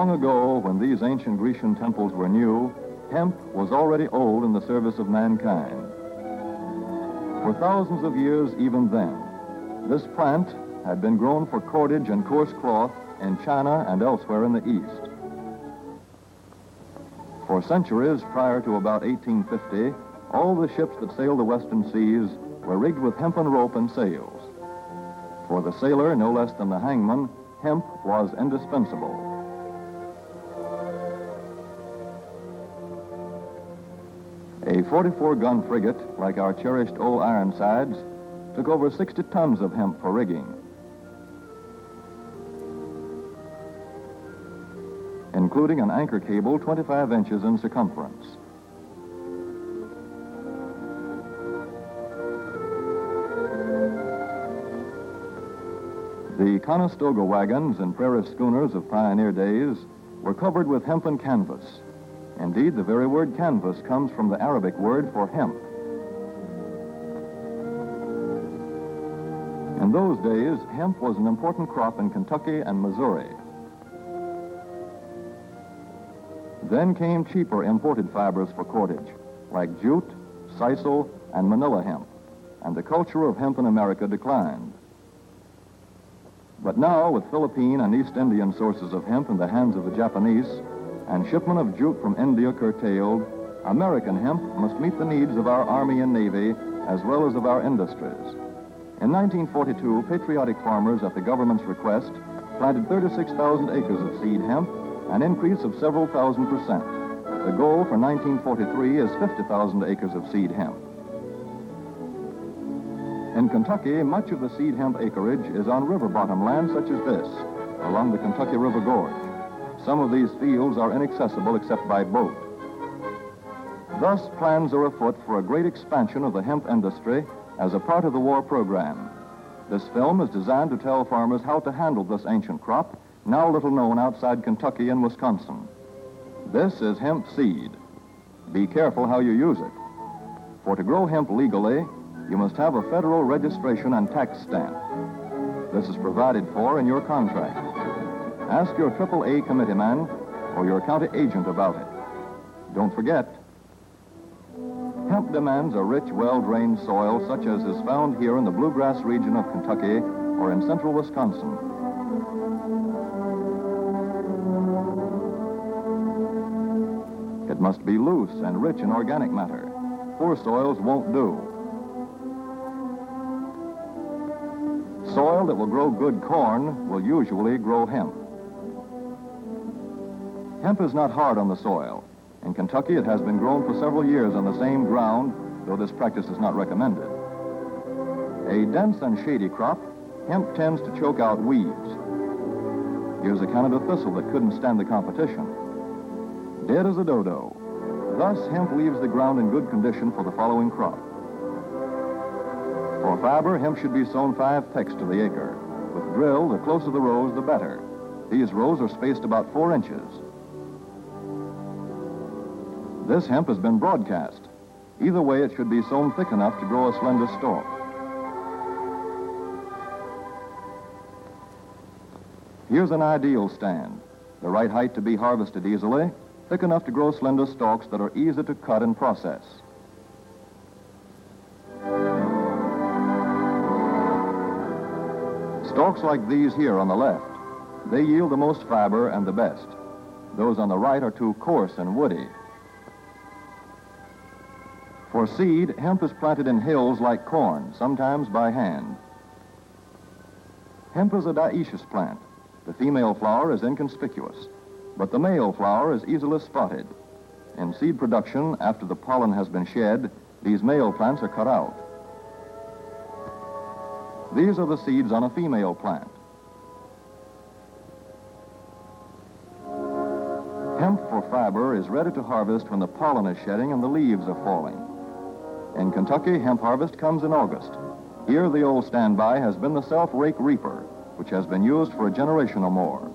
Long ago, when these ancient Grecian temples were new, hemp was already old in the service of mankind. For thousands of years even then, this plant had been grown for cordage and coarse cloth in China and elsewhere in the East. For centuries prior to about 1850, all the ships that sailed the western seas were rigged with hempen rope and sails. For the sailor, no less than the hangman, hemp was indispensable. A 44-gun frigate, like our cherished old Ironsides, took over 60 tons of hemp for rigging, including an anchor cable 25 inches in circumference. The Conestoga wagons and prairie schooners of pioneer days were covered with hempen canvas. Indeed, the very word canvas comes from the Arabic word for hemp. In those days, hemp was an important crop in Kentucky and Missouri. Then came cheaper imported fibers for cordage, like jute, sisal, and manila hemp, and the culture of hemp in America declined. But now, with Philippine and East Indian sources of hemp in the hands of the Japanese, and shipment of jute from India curtailed, American hemp must meet the needs of our Army and Navy, as well as of our industries. In 1942, patriotic farmers, at the government's request, planted 36,000 acres of seed hemp, an increase of several thousand percent. The goal for 1943 is 50,000 acres of seed hemp. In Kentucky, much of the seed hemp acreage is on river bottom land such as this, along the Kentucky River Gorge. Some of these fields are inaccessible except by boat. Thus, plans are afoot for a great expansion of the hemp industry as a part of the war program. This film is designed to tell farmers how to handle this ancient crop, now little known outside Kentucky and Wisconsin. This is hemp seed. Be careful how you use it. For to grow hemp legally, you must have a federal registration and tax stamp. This is provided for in your contract. Ask your AAA committeeman or your county agent about it. Don't forget, hemp demands a rich, well-drained soil such as is found here in the bluegrass region of Kentucky or in central Wisconsin. It must be loose and rich in organic matter. Poor soils won't do. Soil that will grow good corn will usually grow hemp. Hemp is not hard on the soil. In Kentucky, it has been grown for several years on the same ground, though this practice is not recommended. A dense and shady crop, hemp tends to choke out weeds. Here's a Canada thistle that couldn't stand the competition. Dead as a dodo. Thus, hemp leaves the ground in good condition for the following crop. For fiber, hemp should be sown 5 pecks to the acre. With drill, the closer the rows, the better. These rows are spaced about 4 inches. This hemp has been broadcast. Either way, it should be sown thick enough to grow a slender stalk. Here's an ideal stand. The right height to be harvested easily, thick enough to grow slender stalks that are easy to cut and process. Stalks like these here on the left, they yield the most fiber and the best. Those on the right are too coarse and woody. For seed, hemp is planted in hills like corn, sometimes by hand. Hemp is a dioecious plant. The female flower is inconspicuous, but the male flower is easily spotted. In seed production, after the pollen has been shed, these male plants are cut out. These are the seeds on a female plant. Hemp for fiber is ready to harvest when the pollen is shedding and the leaves are falling. In Kentucky, hemp harvest comes in August. Here, the old standby has been the self-rake reaper, which has been used for a generation or more.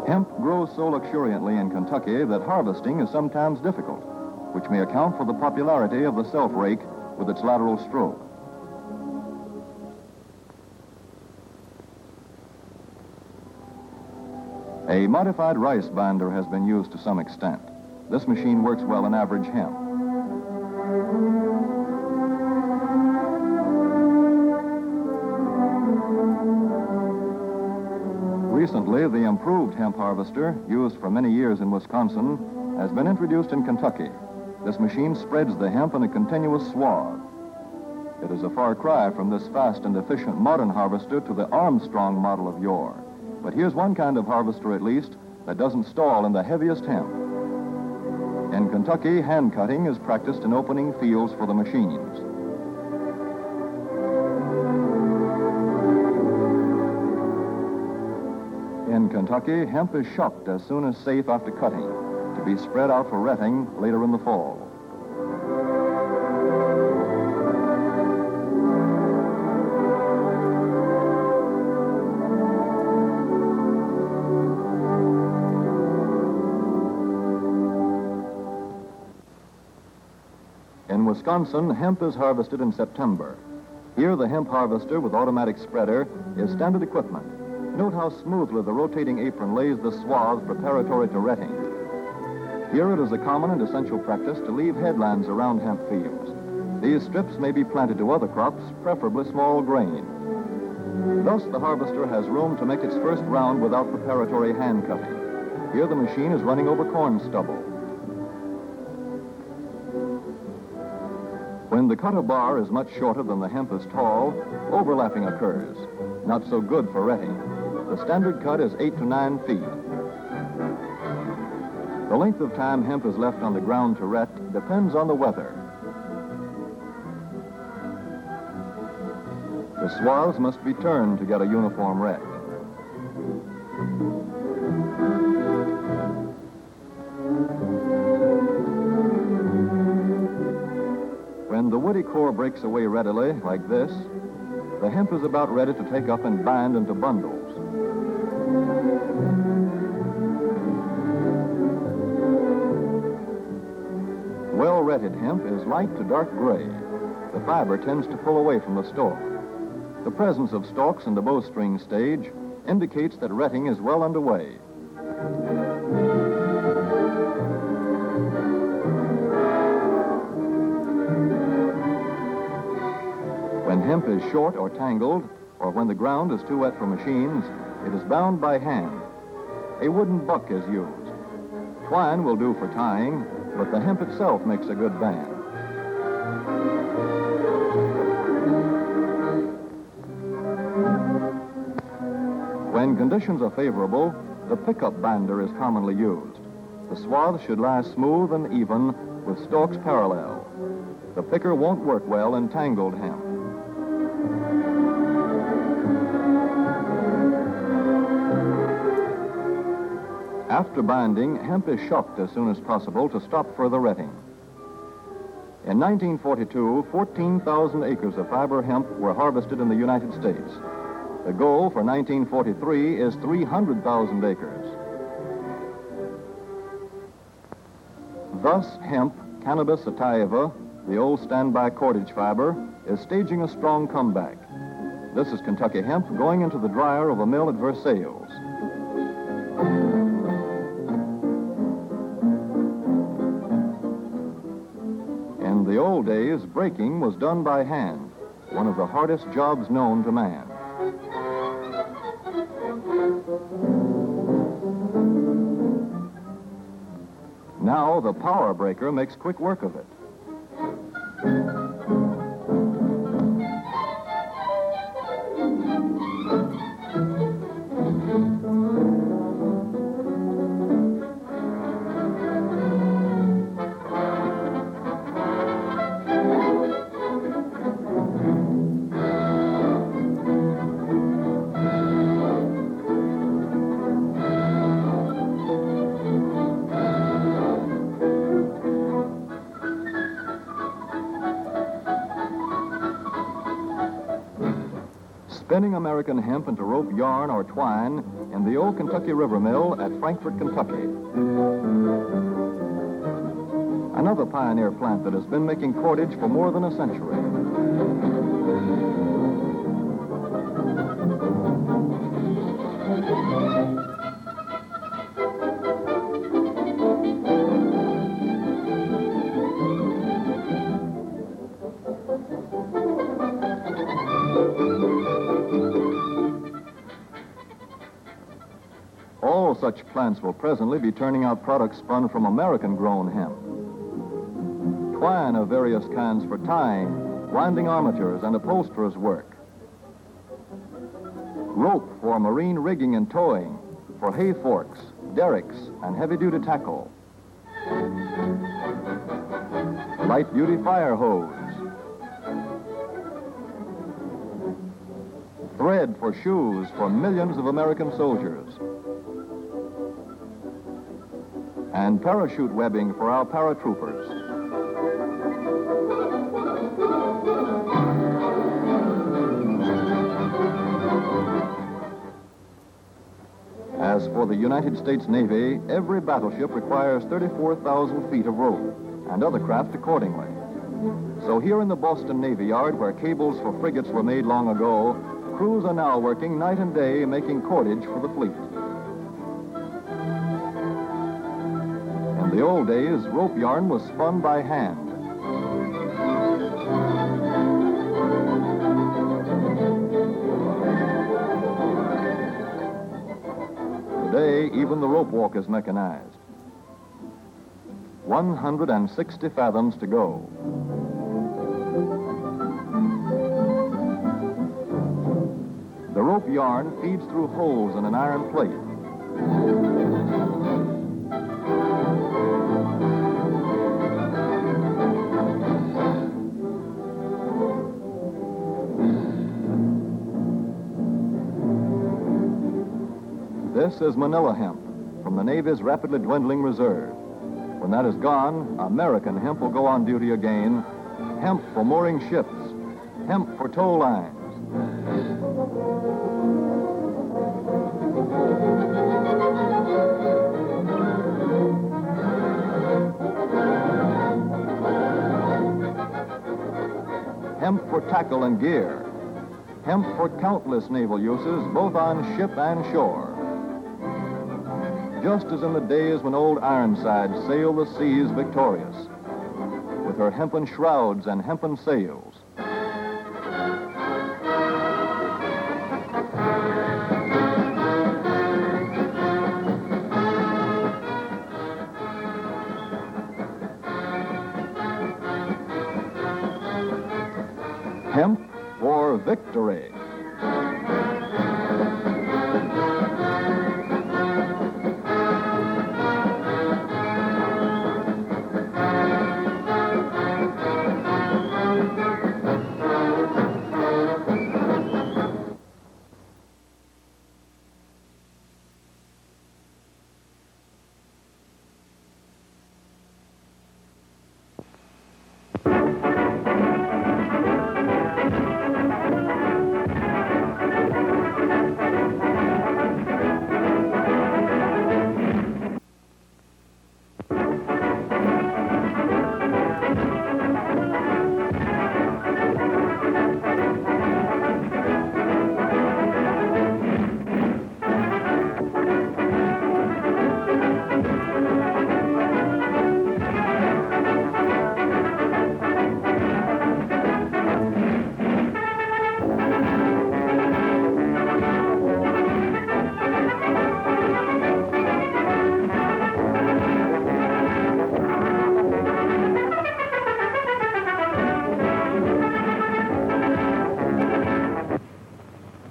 Hemp grows so luxuriantly in Kentucky that harvesting is sometimes difficult, which may account for the popularity of the self-rake with its lateral stroke. A modified rice binder has been used to some extent. This machine works well in average hemp. Recently, the improved hemp harvester, used for many years in Wisconsin, has been introduced in Kentucky. This machine spreads the hemp in a continuous swath. It is a far cry from this fast and efficient modern harvester to the Armstrong model of yore. But here's one kind of harvester, at least, that doesn't stall in the heaviest hemp. In Kentucky, hand cutting is practiced in opening fields for the machines. In Kentucky, hemp is shucked as soon as safe after cutting, to be spread out for retting later in the fall. In Wisconsin, hemp is harvested in September. Here, the hemp harvester with automatic spreader is standard equipment. Note how smoothly the rotating apron lays the swaths preparatory to retting. Here it is a common and essential practice to leave headlands around hemp fields. These strips may be planted to other crops, preferably small grain. Thus, the harvester has room to make its first round without preparatory hand cutting. Here the machine is running over corn stubble. When the cutter bar is much shorter than the hemp is tall, overlapping occurs. Not so good for retting. The standard cut is 8 to 9 feet. The length of time hemp is left on the ground to ret depends on the weather. The swaths must be turned to get a uniform ret. When the woody core breaks away readily, like this, the hemp is about ready to take up and bind into bundles. Well-retted hemp is light to dark gray. The fiber tends to pull away from the stalk. The presence of stalks in the bowstring stage indicates that retting is well underway. When hemp is short or tangled, or when the ground is too wet for machines, it is bound by hand. A wooden buck is used. Twine will do for tying, but the hemp itself makes a good band. When conditions are favorable, the pickup binder is commonly used. The swath should lie smooth and even with stalks parallel. The picker won't work well in tangled hemp. After binding, hemp is shucked as soon as possible to stop further retting. In 1942, 14,000 acres of fiber hemp were harvested in the United States. The goal for 1943 is 300,000 acres. Thus, hemp, Cannabis sativa, the old standby cordage fiber, is staging a strong comeback. This is Kentucky hemp going into the dryer of a mill at Versailles. In the old days, breaking was done by hand, one of the hardest jobs known to man. Now the power breaker makes quick work of it. Spinning American hemp into rope yarn or twine in the old Kentucky River Mill at Frankfort, Kentucky. Another pioneer plant that has been making cordage for more than a century. such plants will presently be turning out products spun from American-grown hemp. Twine of various kinds for tying, winding armatures, and upholsterers' work. Rope for marine rigging and towing, for hay forks, derricks, and heavy-duty tackle. Light-duty fire hose. Thread for shoes for millions of American soldiers. And parachute webbing for our paratroopers. As for the United States Navy, every battleship requires 34,000 feet of rope, and other craft accordingly. So here in the Boston Navy Yard, where cables for frigates were made long ago, crews are now working night and day making cordage for the fleet. In the old days, rope yarn was spun by hand. Today, even the rope walk is mechanized. 160 fathoms to go. The rope yarn feeds through holes in an iron plate. This is Manila hemp from the Navy's rapidly dwindling reserve. When that is gone, American hemp will go on duty again. Hemp for mooring ships. Hemp for tow lines. Hemp for tackle and gear. Hemp for countless naval uses, both on ship and shore. Just as in the days when old Ironside sailed the seas victorious, with her hempen shrouds and hempen sails. Hemp for victory.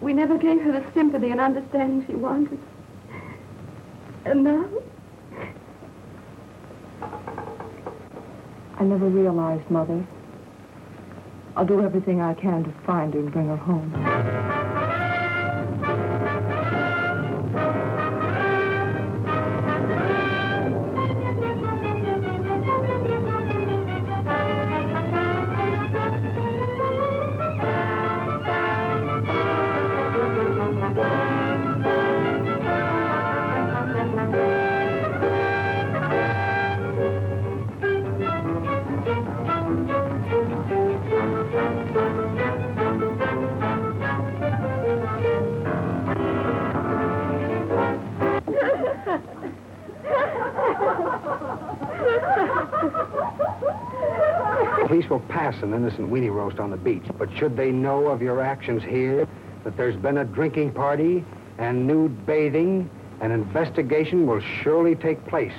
We never gave her the sympathy and understanding she wanted. And now? I never realized, Mother. I'll do everything I can to find her and bring her home. Police will pass an innocent weenie roast on the beach, but should they know of your actions here, that there's been a drinking party and nude bathing An investigation will surely take place.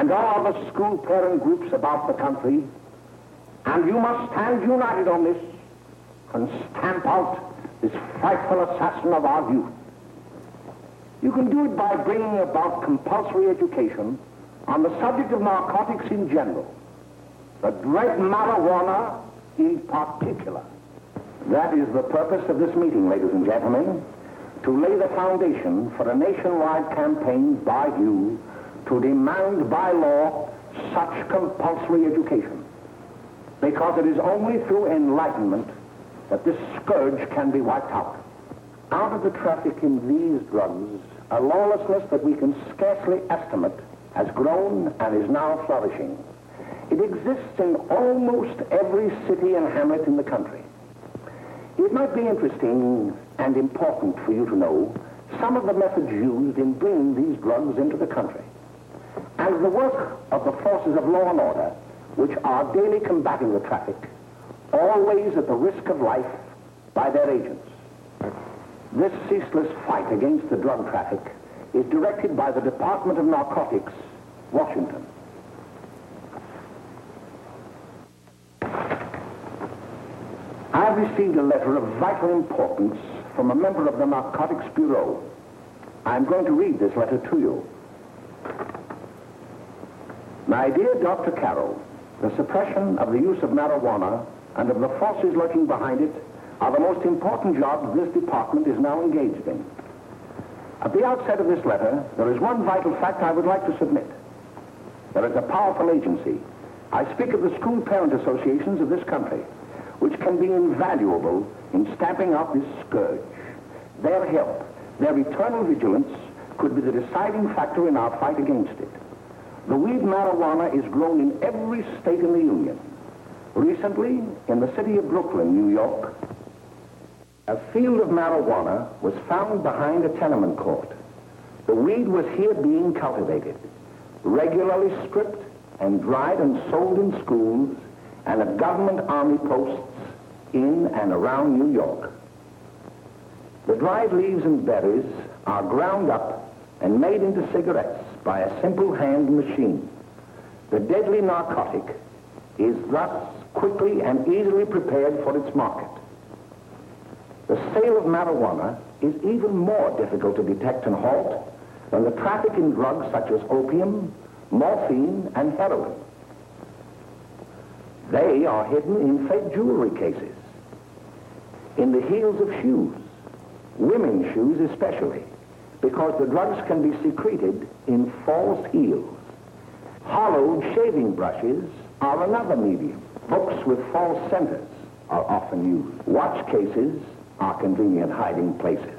and all other school parent groups about the country, and you must stand united on this and stamp out this frightful assassin of our youth. You can do it by bringing about compulsory education on the subject of narcotics in general, the dread marijuana in particular. That is the purpose of this meeting, ladies and gentlemen, to lay the foundation for a nationwide campaign by you to demand by law such compulsory education. Because it is only through enlightenment that this scourge can be wiped out. Out of the traffic in these drugs, a lawlessness that we can scarcely estimate has grown and is now flourishing. It exists in almost every city and hamlet in the country. It might be interesting and important for you to know some of the methods used in bringing these drugs into the country. And the work of the forces of law and order which are daily combating the traffic, always at the risk of life by their agents. This ceaseless fight against the drug traffic is directed by the Department of Narcotics, Washington. I've received a letter of vital importance from a member of the Narcotics Bureau. I'm going to read this letter to you. My dear Dr. Carroll, the suppression of the use of marijuana and of the forces lurking behind it are the most important jobs this department is now engaged in. At the outset of this letter, there is one vital fact I would like to submit. There is a powerful agency. I speak of the school parent associations of this country, which can be invaluable in stamping out this scourge. Their help, their eternal vigilance, could be the deciding factor in our fight against it. The weed marijuana is grown in every state in the Union. Recently, in the city of Brooklyn, New York, a field of marijuana was found behind a tenement court. The weed was here being cultivated, regularly stripped and dried and sold in schools and at government army posts in and around New York. The dried leaves and berries are ground up and made into cigarettes by a simple hand machine. The deadly narcotic is thus quickly and easily prepared for its market. The sale of marijuana is even more difficult to detect and halt than the traffic in drugs such as opium, morphine, and heroin. They are hidden in fake jewelry cases, in the heels of shoes, women's shoes especially, because the drugs can be secreted in false heels. Hollowed shaving brushes are another medium. Books with false centers are often used. Watch cases are convenient hiding places.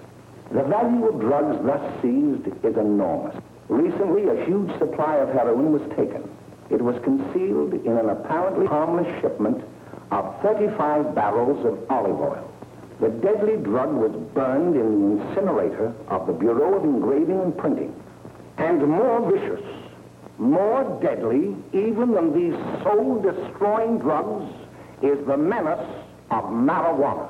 The value of drugs thus seized is enormous. Recently, a huge supply of heroin was taken. It was concealed in an apparently harmless shipment of 35 barrels of olive oil. The deadly drug was burned in the incinerator of the Bureau of Engraving and Printing. And more vicious, more deadly, even than these soul-destroying drugs, is the menace of marijuana.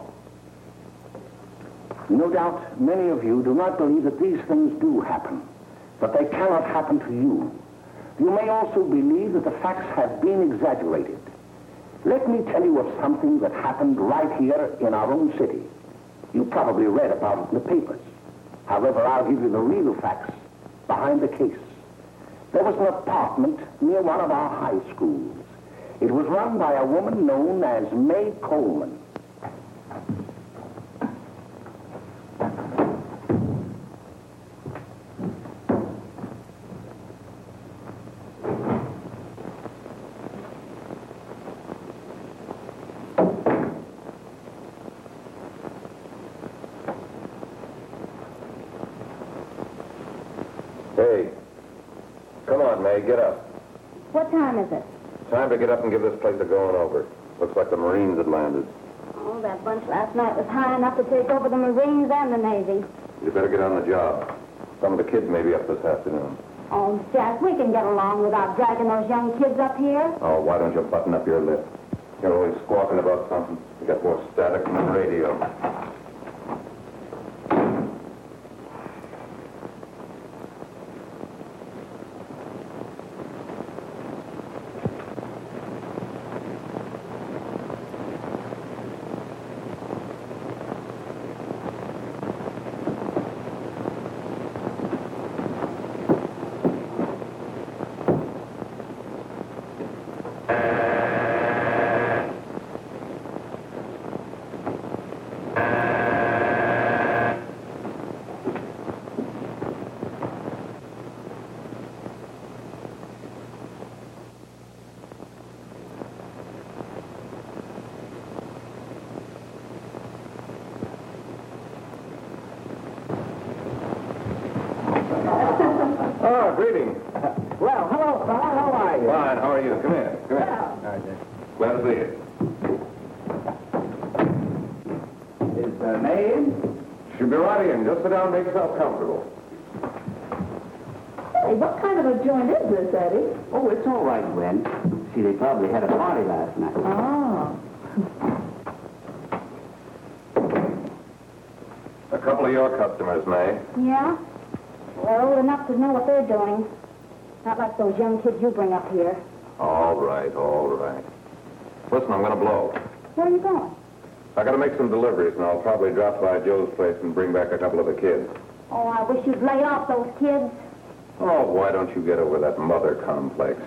No doubt many of you do not believe that these things do happen, but they cannot happen to you. You may also believe that the facts have been exaggerated. Let me tell you of something that happened right here in our own city. You probably read about it in the papers. However, I'll give you the real facts behind the case. There was an apartment near one of our high schools. It was run by a woman known as May Coleman. Hey, come on, May, get up. What time is it? Time to get up and give this place a going over. Looks like the Marines had landed. Oh, that bunch last night was high enough to take over the Marines and the Navy. You better get on the job. Some of the kids may be up this afternoon. Oh, Jack, we can get along without dragging those young kids up here. Oh, why don't you button up your lip? You're always squawking about something. You got more static than the radio. Oh, greetings. Well, hello, fella. How are you? Fine, how are you? Come here. Come here. All right, Dick. Glad to see you. Is the name? She'll be right in. Just sit down and make yourself comfortable. Hey, what kind of a joint is this, Eddie? Oh, it's all right, Gwen. See, they probably had a party last night. Oh. A couple of your customers, May. Yeah? They're old enough to know what they're doing. Not like those young kids you bring up here. All right, all right. Listen, I'm going to blow. Where are you going? I got to make some deliveries, and I'll probably drop by Joe's place and bring back a couple of the kids. Oh, I wish you'd lay off those kids. Oh, why don't you get over that mother complex?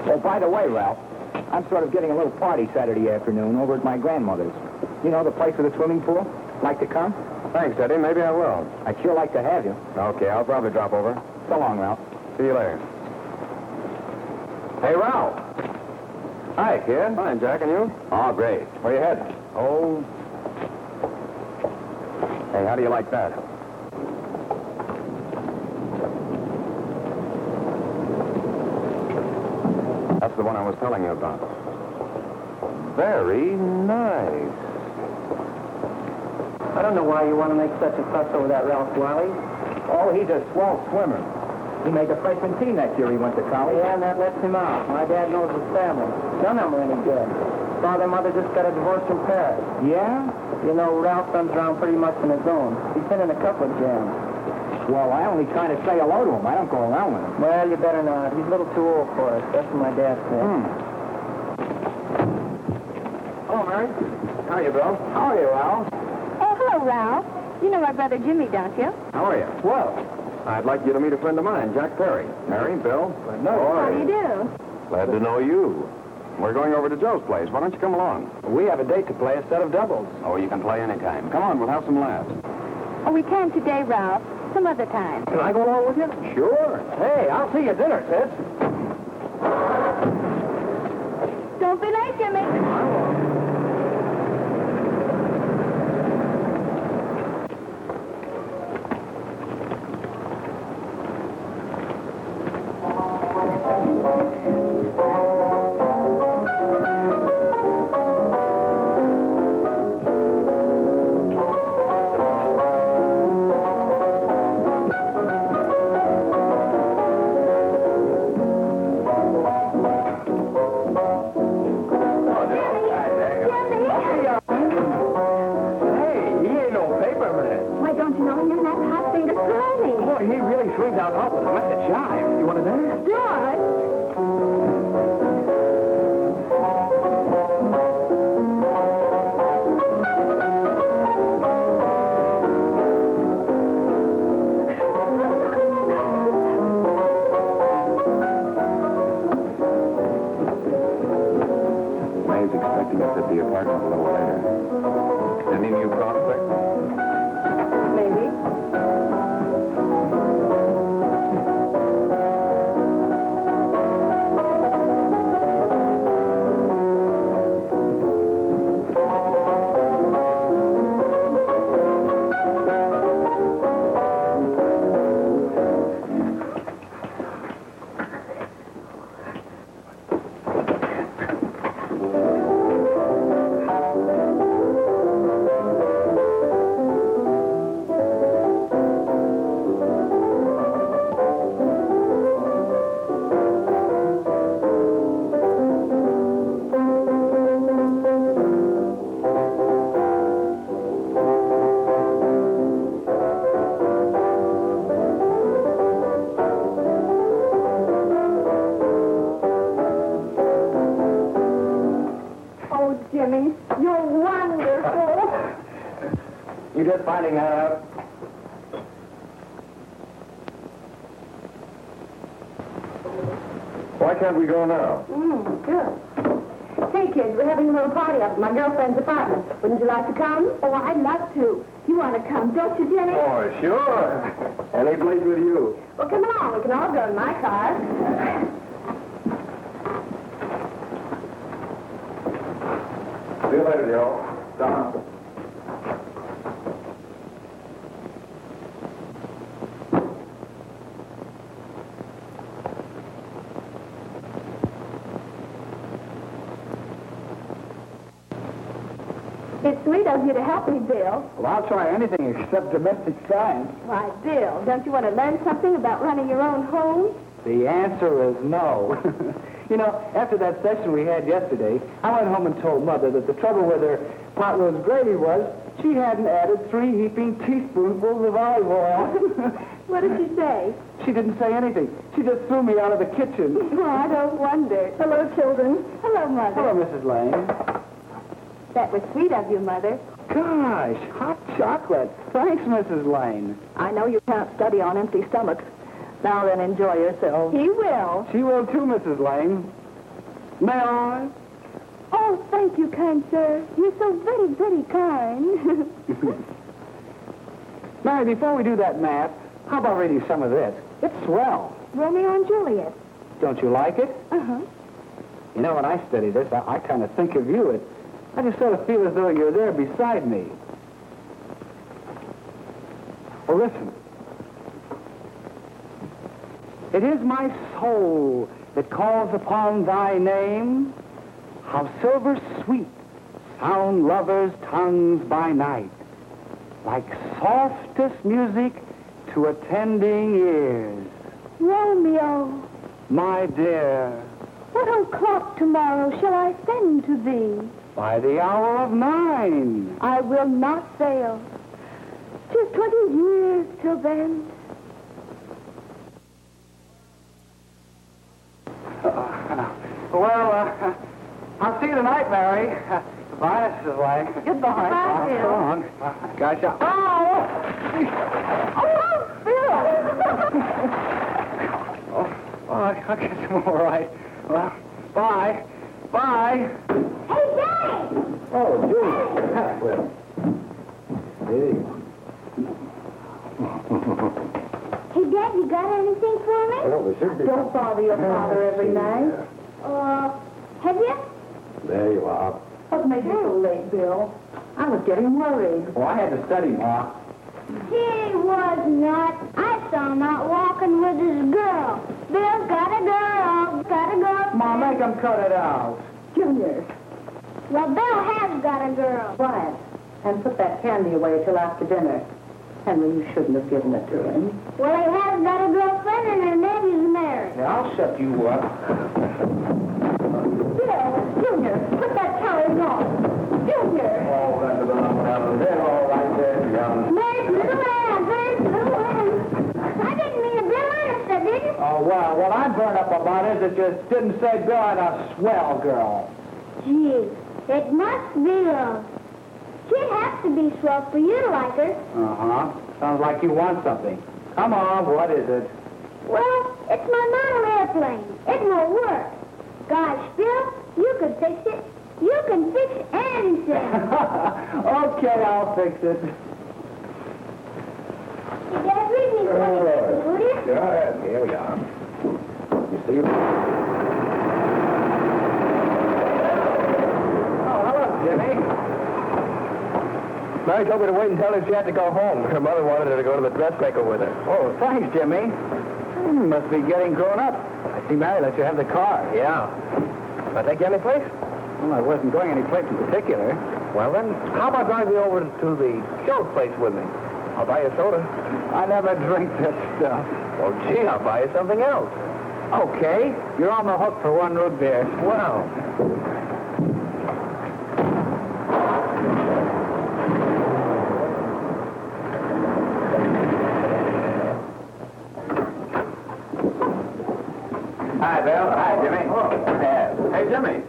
Oh, by the way, Ralph, I'm sort of getting a little party Saturday afternoon over at my grandmother's. You know, the place with the swimming pool? Like to come? Thanks, Eddie. Maybe I will. I'd sure like to have you. Okay, I'll probably drop over. So long, Ralph. See you later. Hey, Ralph. Hi, kid. Fine, Jack, and you? Oh, great. Where you headed? Oh. Hey, how do you like that? That's the one I was telling you about. Very nice. I don't know why you want to make such a fuss over that Ralph Wiley. Oh, he's a swell swimmer. He made the freshman team that year he went to college. Yeah, and that lets him out. My dad knows his family. None of them are any good. Father and mother just got a divorce from Paris. Yeah? You know, Ralph runs around pretty much on his own. He's been in a couple of jams. Well, I only try to say hello to him. I don't go around with him. Well, you better not. He's a little too old for us. That's what my dad said. Hello, Mary. How are you, Bill? How are you, Ralph? Oh, hello, Ralph. You know my brother Jimmy, don't you? How are you? Well, I'd like you to meet a friend of mine, Jack Perry. Mary, Bill. How do you do? Glad to know you. We're going over to Joe's place. Why don't you come along? we have a date to play a set of doubles. Oh, you can play anytime. Come on, we'll have some laughs. Oh, we can today, Ralph. Some other time. Can I go along with you? Sure. Hey, I'll see you at dinner, sis. Don't be late, Jimmy. I won't. Why, don't you know you're not hot finger clothing? Boy, he really swings out hot with a like a jive. You want to dance? George! May's expecting us at the apartment a little later. Any new prospects? Maybe. Oh, Jimmy, you're wonderful. You just finding that out? Why can't we go now? Good. Say, Say, kids, we're having a little party up at my girlfriend's apartment. Wouldn't you like to come? Oh, I'd love to. You want to come, don't you, Jenny? Oh, sure. And they played with you. Well, come along. We can all go in my car. See you later, Joe. Don. It's sweet of you to help me, Bill. Well, I'll try anything except domestic science. Why, Bill, don't you want to learn something about running your own home? The answer is no. You know, after that session we had yesterday, I went home and told Mother that the trouble with her pot roast gravy was she hadn't added 3 heaping teaspoonfuls of olive oil. What did she say? She didn't say anything. She just threw me out of the kitchen. Oh, I don't wonder. Hello, children. Hello, Mother. Hello, Mrs. Lane. That was sweet of you, Mother. Gosh, hot chocolate. Thanks, Mrs. Lane. I know you can't study on empty stomachs. Now then, enjoy yourself. He will. She will too, Mrs. Lane. May I? Oh, thank you, kind sir. You're so very, very kind. Mary, before we do that math, how about reading some of this? It's swell. Romeo and Juliet. Don't you like it? Uh-huh. You know, when I study this, I kind of think of you. I just sort of feel as though you're there beside me. Well, listen. It is my soul that calls upon thy name. How silver sweet sound lovers' tongues by night, like softest music to attending ears. Romeo, My dear, what o'clock tomorrow shall I send to thee? by the hour of 9. I will not fail. 'Tis 20 years till then. I'll see you tonight, Mary. Goodbye, Mrs. Lang. Goodbye. Goodbye, Bill. So long. Gosh, I guess I'm all right. Well, bye. Bye. Hey, Daddy! Oh, Julie. Well, there you Hey, Dad, you got anything for me? Well, there should be. Don't bother your father every night. Have you? There you are. What made you so late, Bill? I was getting worried. Well, I had to study, Ma. He was not. I saw him out walking with his girl. Bill's got a girl. Got a girl. Ma, make him cut it out. Junior, Well, Bill has got a girl. quiet. And put that candy away till after dinner. Henry, you shouldn't have given it to him. Well, he has got a girlfriend and her nephew's married. Now, I'll shut you up. Bill, Junior, put that carriage on. Junior. Oh, that's about there, all right there, young. There's little Ann. There's little Ann. I didn't mean to Bill Anderson, did you? Oh, well, what I'm burned up about is it just didn't say Bill had a swell girl. Gee, it must be love. She'd have to be swell for you to like her. Uh-huh. Sounds like you want something. Come on, what is it? Well, it's my model airplane. It won't work. Gosh, Bill, you could fix it. You can fix anything. Okay, I'll fix it. Hey, Dad, read me something, would you? Good. Here we are. You see? Oh, hello, Jimmy. Mary told me to wait and tell her she had to go home. Her mother wanted her to go to the dressmaker with her. Oh, thanks, Jimmy. You must be getting grown up. I see Mary let you have the car. Yeah. Can I take you any place? Well, I wasn't going any place in particular. Well, then, how about driving me over to the Joe's place with me? I'll buy you a soda. I never drink that stuff. Oh, gee, I'll buy you something else. Okay, you're on the hook for 1 root beer. Well. Hi, Bill. Hi, Jimmy. Hey, Jimmy.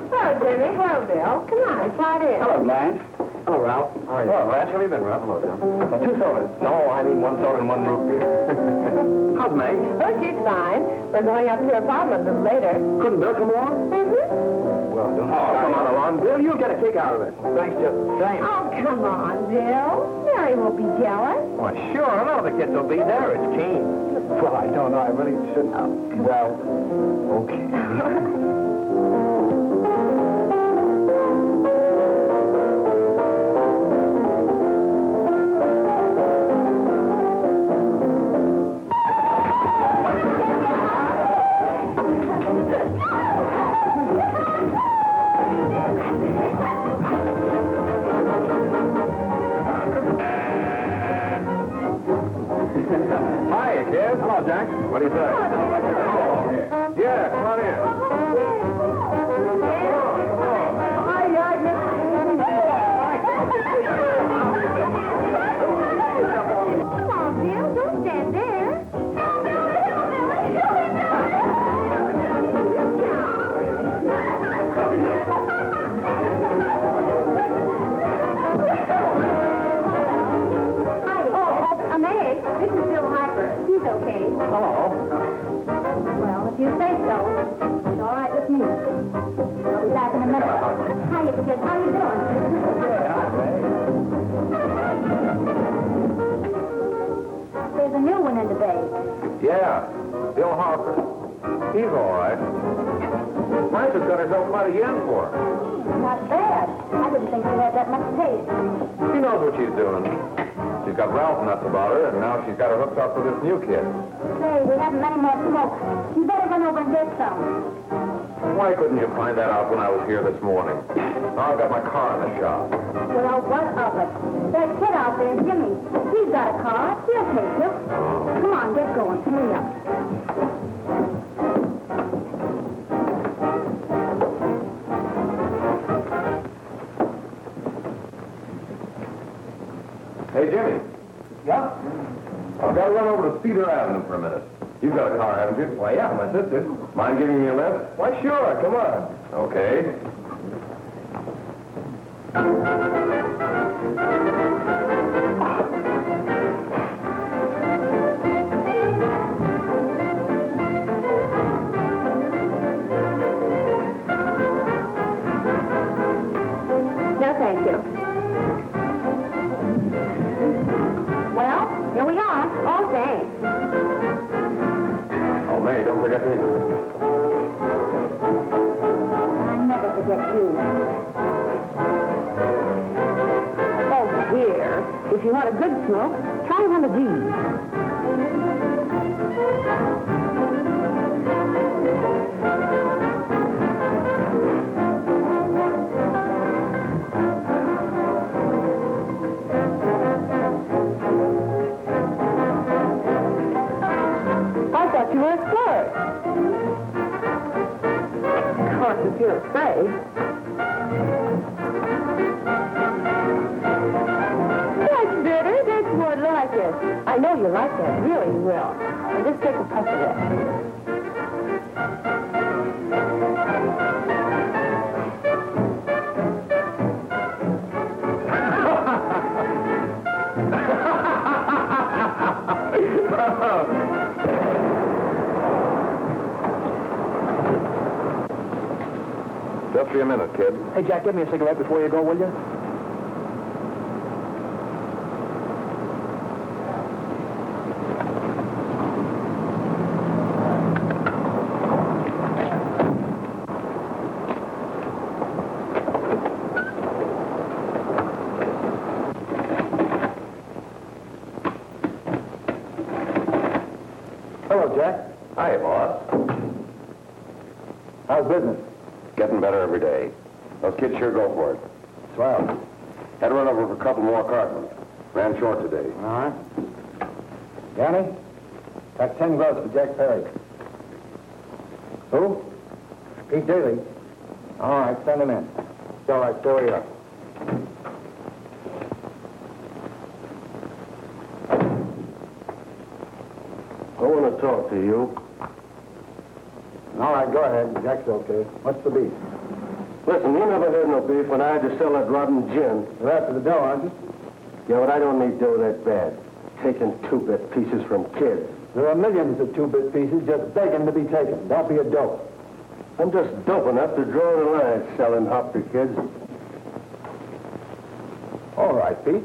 Hello, Jimmy. Hello, Bill. Come on, slide in. Hello, Blanche. Hello, Ralph. How are you? Hello, Ralph. How have you been, Ralph? Hello, Tom. 2 sodas. No, I mean 1 soda and 1 root beer. How's May? Oh, she's fine. We're going up to her apartment a little later. Couldn't Bill come along? Well, don't come on along, Bill. You'll get a kick out of it. Thanks, just the same. Oh, come on, Bill. Mary won't be jealous. Well, sure. None of the kids will be there. It's Keen. Well, I don't know. I really shouldn't. Well, okay. Hi, kid. Hello, Jack. What do you say? Yeah, come on in. Come on, Bill. Don't stand there. May, this is Bill Harper. He's okay. Hello. Well, if you say so, it's all right with me. I'll be back in a minute. Hiya, kid. How you doing? There's a new one in the bay. Yeah, Bill Harper. He's all right. Mike has got herself about a yen for her. Not bad. I didn't think you had that much taste. She knows what she's doing. She's got Ralph nuts about her, and now she's got her hooked up with this new kid. Say, we haven't many more smoke. You better run over and get some. Why couldn't you find that out when I was here this morning? Now I've got my car in the shop. Well, what of it? That kid out there, Jimmy, he's got a car. He'll take you. Come on, get going. Hurry up. Hey, Jimmy. Yeah? I've got to run over to Cedar Avenue for a minute. You've got a car, haven't you? Why, yeah, my sister. Mind giving me a lift? Why, sure. Come on. Okay. No, thank you. Well, here we are. Oh, thanks. Oh, May, don't forget me. I never forget you. Oh, dear. If you want a good smoke, try one of these. You were a flirt. Of course, if you're afraid. That's bitter. That's more like it. I know you like that. Really, you will. Now just take a puff of that. Just be a minute, kid. Hey, Jack, give me a cigarette before you go, will you? Hello, Jack. Hi, boss. How's business? Getting better every day. Those kids sure go for it. Swell. Had to run over for a couple more cartons. Ran short today. All right. Danny, got 10 gloves for Jack Perry. Who? Pete Daly. All right, send him in. It's all right, so are you. I want to talk to you. All right, go ahead. Jack's okay. What's the beef? Listen, you never had no beef when I had to sell that rotten gin. You're after the dough, aren't you? Yeah, but I don't need dough that bad. taking two-bit pieces from kids. There are millions of two-bit pieces just begging to be taken. Don't be a dope. I'm just dope enough to draw the line selling hop to kids. All right, Pete.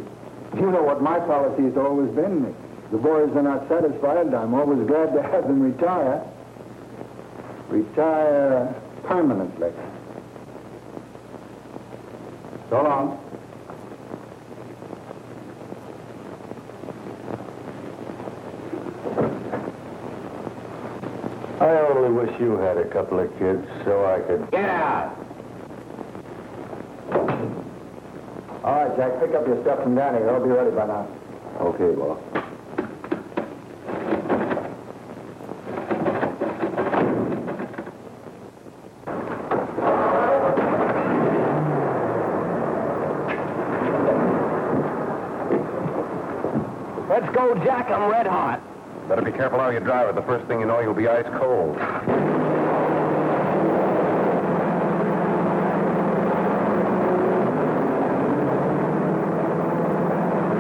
You know what my policy's always been. If the boys are not satisfied, I'm always glad to have them retire. Retire permanently. So long. I only wish you had a couple of kids so I could... Get out! All right, Jack, pick up your stuff from down here. I'll be ready by now. Okay, boss. Let's go, Jack. I'm red hot. Better be careful how you drive it. The first thing you know, you'll be ice cold.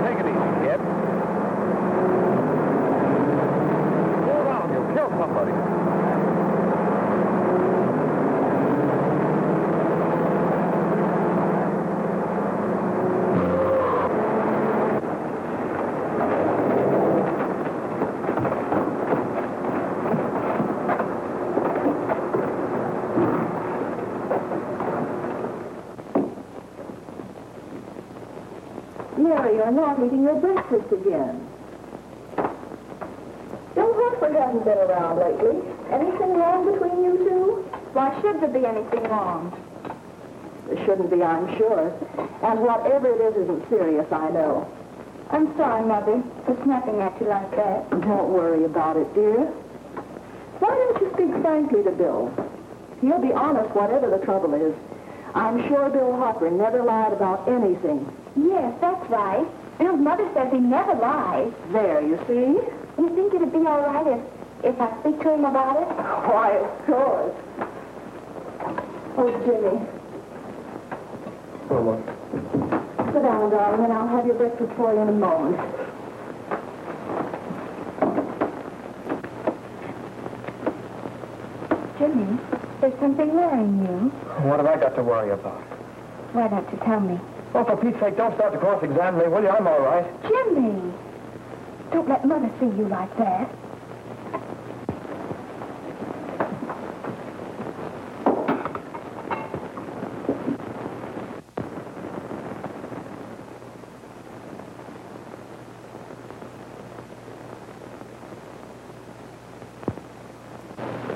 Take it easy, kid. Slow down. You'll kill somebody. Mary, you're not eating your breakfast again. Bill Hartford hasn't been around lately. Anything wrong between you two? Why should there be anything wrong? There shouldn't be, I'm sure. And whatever it is isn't serious, I know. I'm sorry, Mother, for snapping at you like that. Don't worry about it, dear. Why don't you speak frankly to Bill? He'll be honest whatever the trouble is. I'm sure Bill Hopper never lied about anything. Yes, that's right. Bill's mother says he never lies. There, you see? You think it'd be all right if I speak to him about it? Why, of course. Oh, Jimmy. Sit down, darling, and I'll have your breakfast for you in a moment. Jimmy, there's something worrying you. What have I got to worry about? Why don't you tell me? Well, for Pete's sake, don't start to cross-examine me, will you? I'm all right. Jimmy! Don't let Mother see you like that.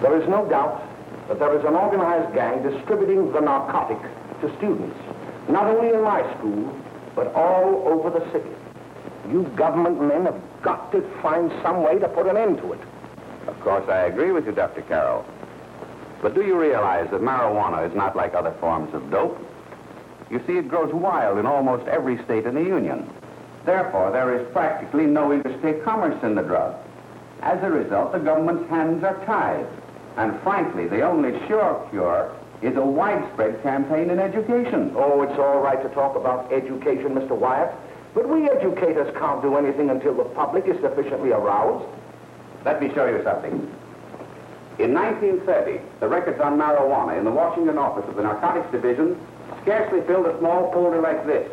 There is no doubt that there is an organized gang distributing the narcotic to students, not only in my school, but all over the city. You government men have got to find some way to put an end to it. Of course, I agree with you, Dr. Carroll. But do you realize that marijuana is not like other forms of dope? You see, it grows wild in almost every state in the Union. Therefore, there is practically no interstate commerce in the drug. As a result, the government's hands are tied. And frankly, the only sure cure is a widespread campaign in education. Oh, it's all right to talk about education, Mr. Wyatt, but we educators can't do anything until the public is sufficiently aroused. Let me show you something. In 1930, the records on marijuana in the Washington office of the Narcotics Division scarcely filled a small folder like this.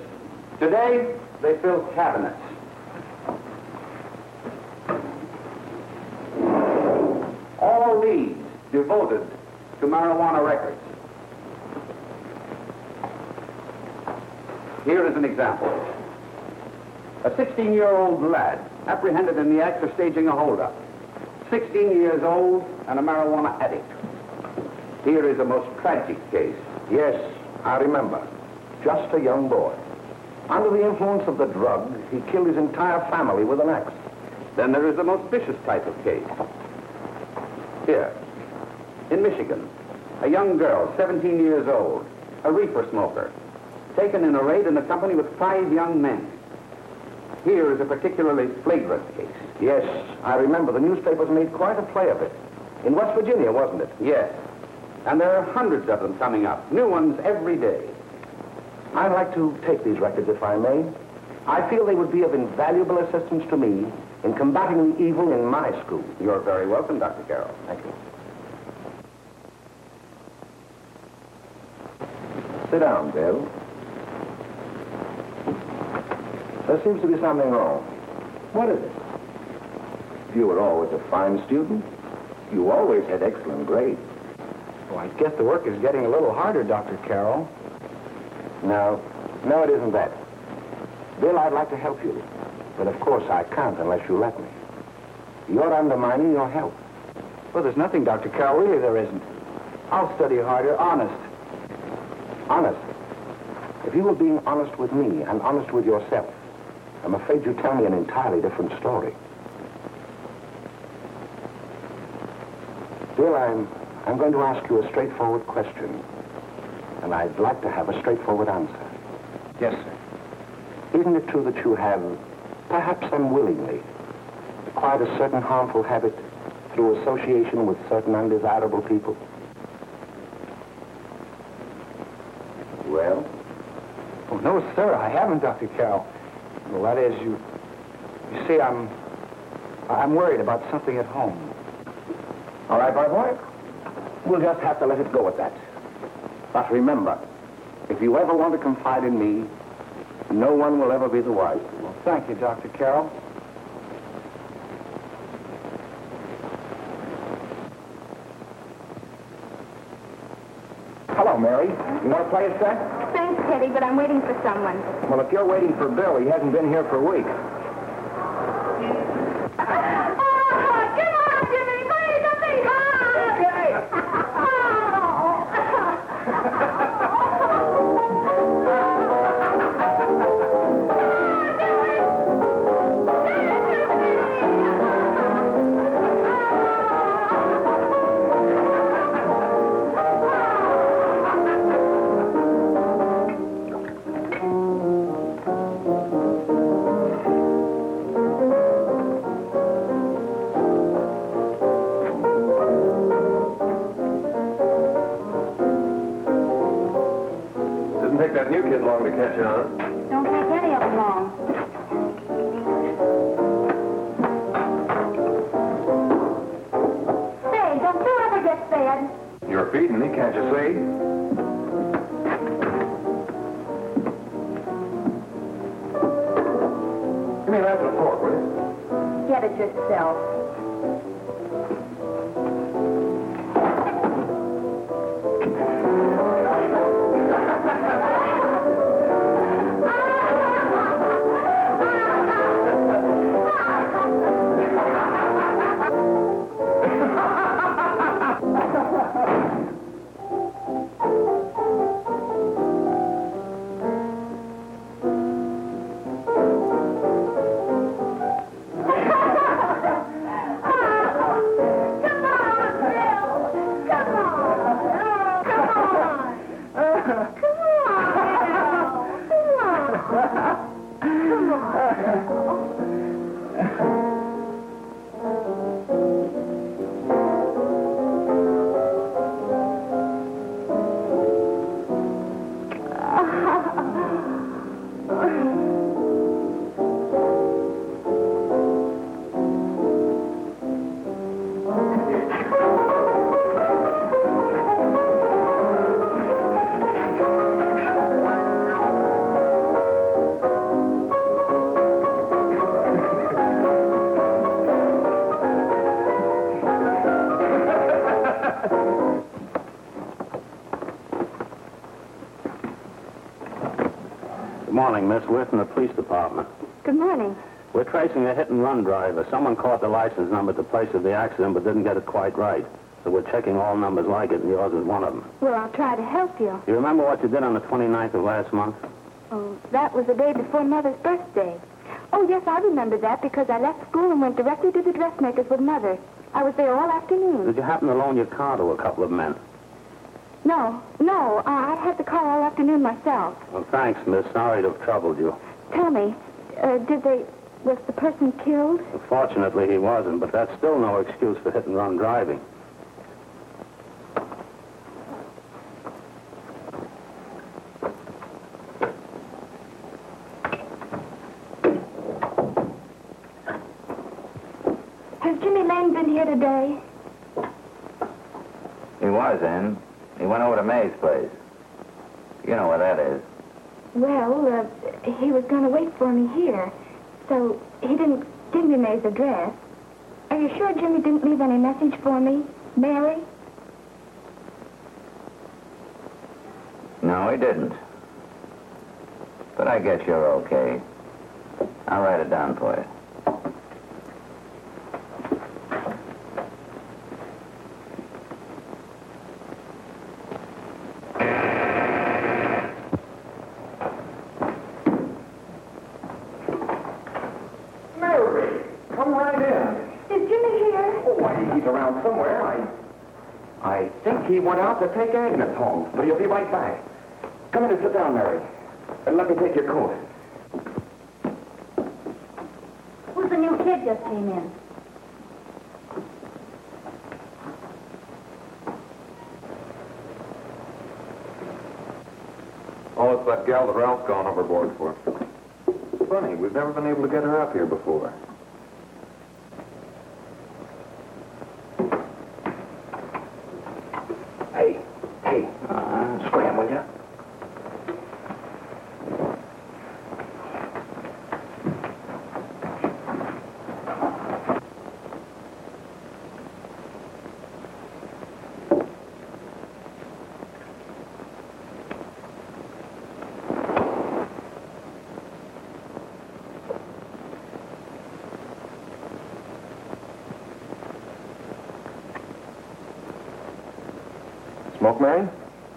Today, they fill cabinets. All these devoted to marijuana records. Here is an example. A 16-year-old lad apprehended in the act of staging a holdup. 16 years old and a marijuana addict. Here is a most tragic case. Yes, I remember. Just a young boy. Under the influence of the drug, he killed his entire family with an axe. Then there is the most vicious type of case. Here, in Michigan, a young girl, 17 years old, a reefer smoker, taken in a raid in the company with 5 young men. Here is a particularly flagrant case. Yes, I remember. The newspapers made quite a play of it. In West Virginia, wasn't it? Yes. And there are hundreds of them coming up, new ones every day. I'd like to take these records, if I may. I feel they would be of invaluable assistance to me in combating the evil in my school. You're very welcome, Dr. Carroll. Thank you. Sit down, Bill. There seems to be something wrong. What is it? You were always a fine student. You always had excellent grades. Well, I guess the work is getting a little harder, Dr. Carroll. No, it isn't that. Bill, I'd like to help you. But of course I can't unless you let me. You're undermining your health. Well, there's nothing, Dr. Carroll. Really, there isn't. I'll study harder, honest. Honest. If you were being honest with me and honest with yourself, I'm afraid you'd tell me an entirely different story. Bill, I'm going to ask you a straightforward question. And I'd like to have a straightforward answer. Yes, sir. Isn't it true that you have, perhaps unwillingly, acquired a certain harmful habit through association with certain undesirable people? Well? Oh, no, sir, I haven't, Dr. Carroll. Well, that is, you see, I'm worried about something at home. All right, my boy. We'll just have to let it go at that. But remember, if you ever want to confide in me, no one will ever be the wiser. Well, thank you, Dr. Carroll. Hello, Mary. You want to play a set? Thanks, Teddy, but I'm waiting for someone. Well, if you're waiting for Bill, he hasn't been here for weeks. Come on, Jimmy, please, don't be hard. Okay. Didn't take that new kid long to catch on. Don't take any of them long. Say, don't you ever get fed? You're feeding me, can't you see? Give me a knife and a fork, will you? Get it yourself. Good morning, Miss. We're from the police department. Good morning. We're tracing a hit-and-run driver. Someone caught the license number at the place of the accident but didn't get it quite right. So we're checking all numbers like it, and yours is one of them. Well, I'll try to help you. You remember what you did on the 29th of last month? Oh, that was the day before Mother's birthday. Oh, yes, I remember that because I left school and went directly to the dressmaker's with Mother. I was there all afternoon. Did you happen to loan your car to a couple of men? No, I had the car all afternoon myself. Well, thanks, miss. Sorry to have troubled you. Tell me, was the person killed? Fortunately, he wasn't, but that's still no excuse for hit-and-run driving. Has Jimmy Lane been here today? He was in. He went over to May's place. You know where that is. Well, he was going to wait for me here, so he didn't give me May's address. Are you sure Jimmy didn't leave any message for me, Mary? No, he didn't. But I guess you're okay. I'll write it down for you. Mary, come right in. Is Jimmy here? Oh, why, he's around somewhere. I think he went out to take Agnes home, but he'll be right back. Come in and sit down, Mary. And let me take your coat. Who's the new kid just came in? Oh, it's that gal that Ralph's gone overboard for. Funny, we've never been able to get her up here before. Hey, scram, will you? Smoke, Mary?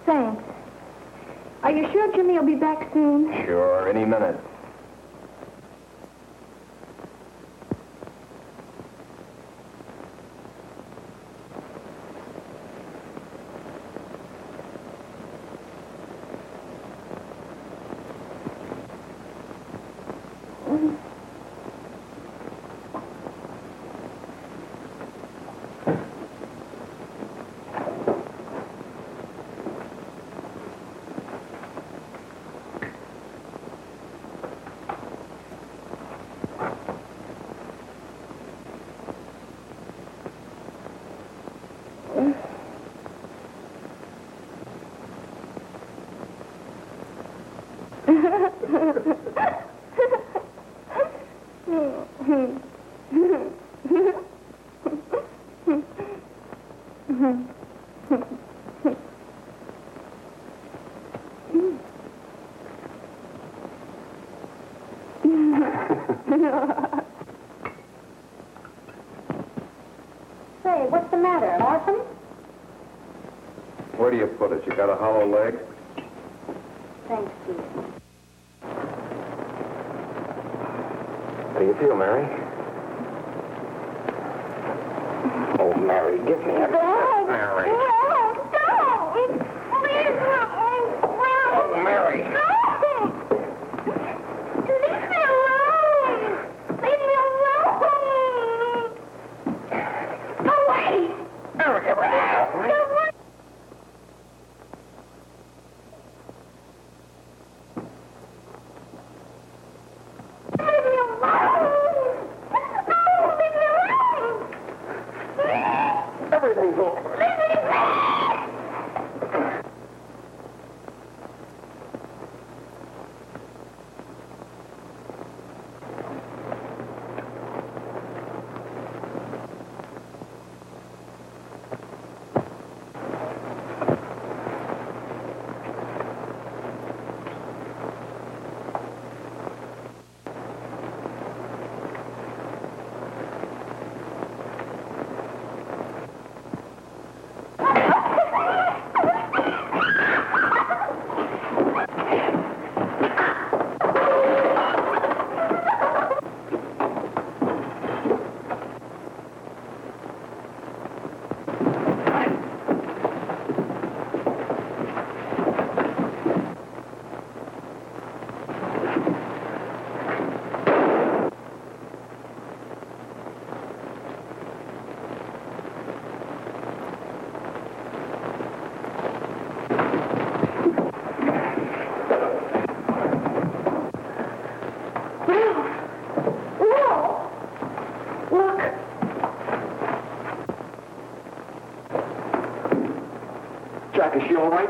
Thanks. Are you sure Jimmy will be back soon? Sure, any minute. Say, what's the matter? Orphan? Where do you put it? You got a hollow leg? Thanks, dear. How do you feel, Mary? Oh, Mary, give me a Dad! Mary. Dad, don't! Please, Oh, Mary. Leave me alone! Leave me alone! Go away! Mary, get out. Go away! Leave me alone! No, leave me alone! Everything's over. Leave me alone! Jack? Is she all right?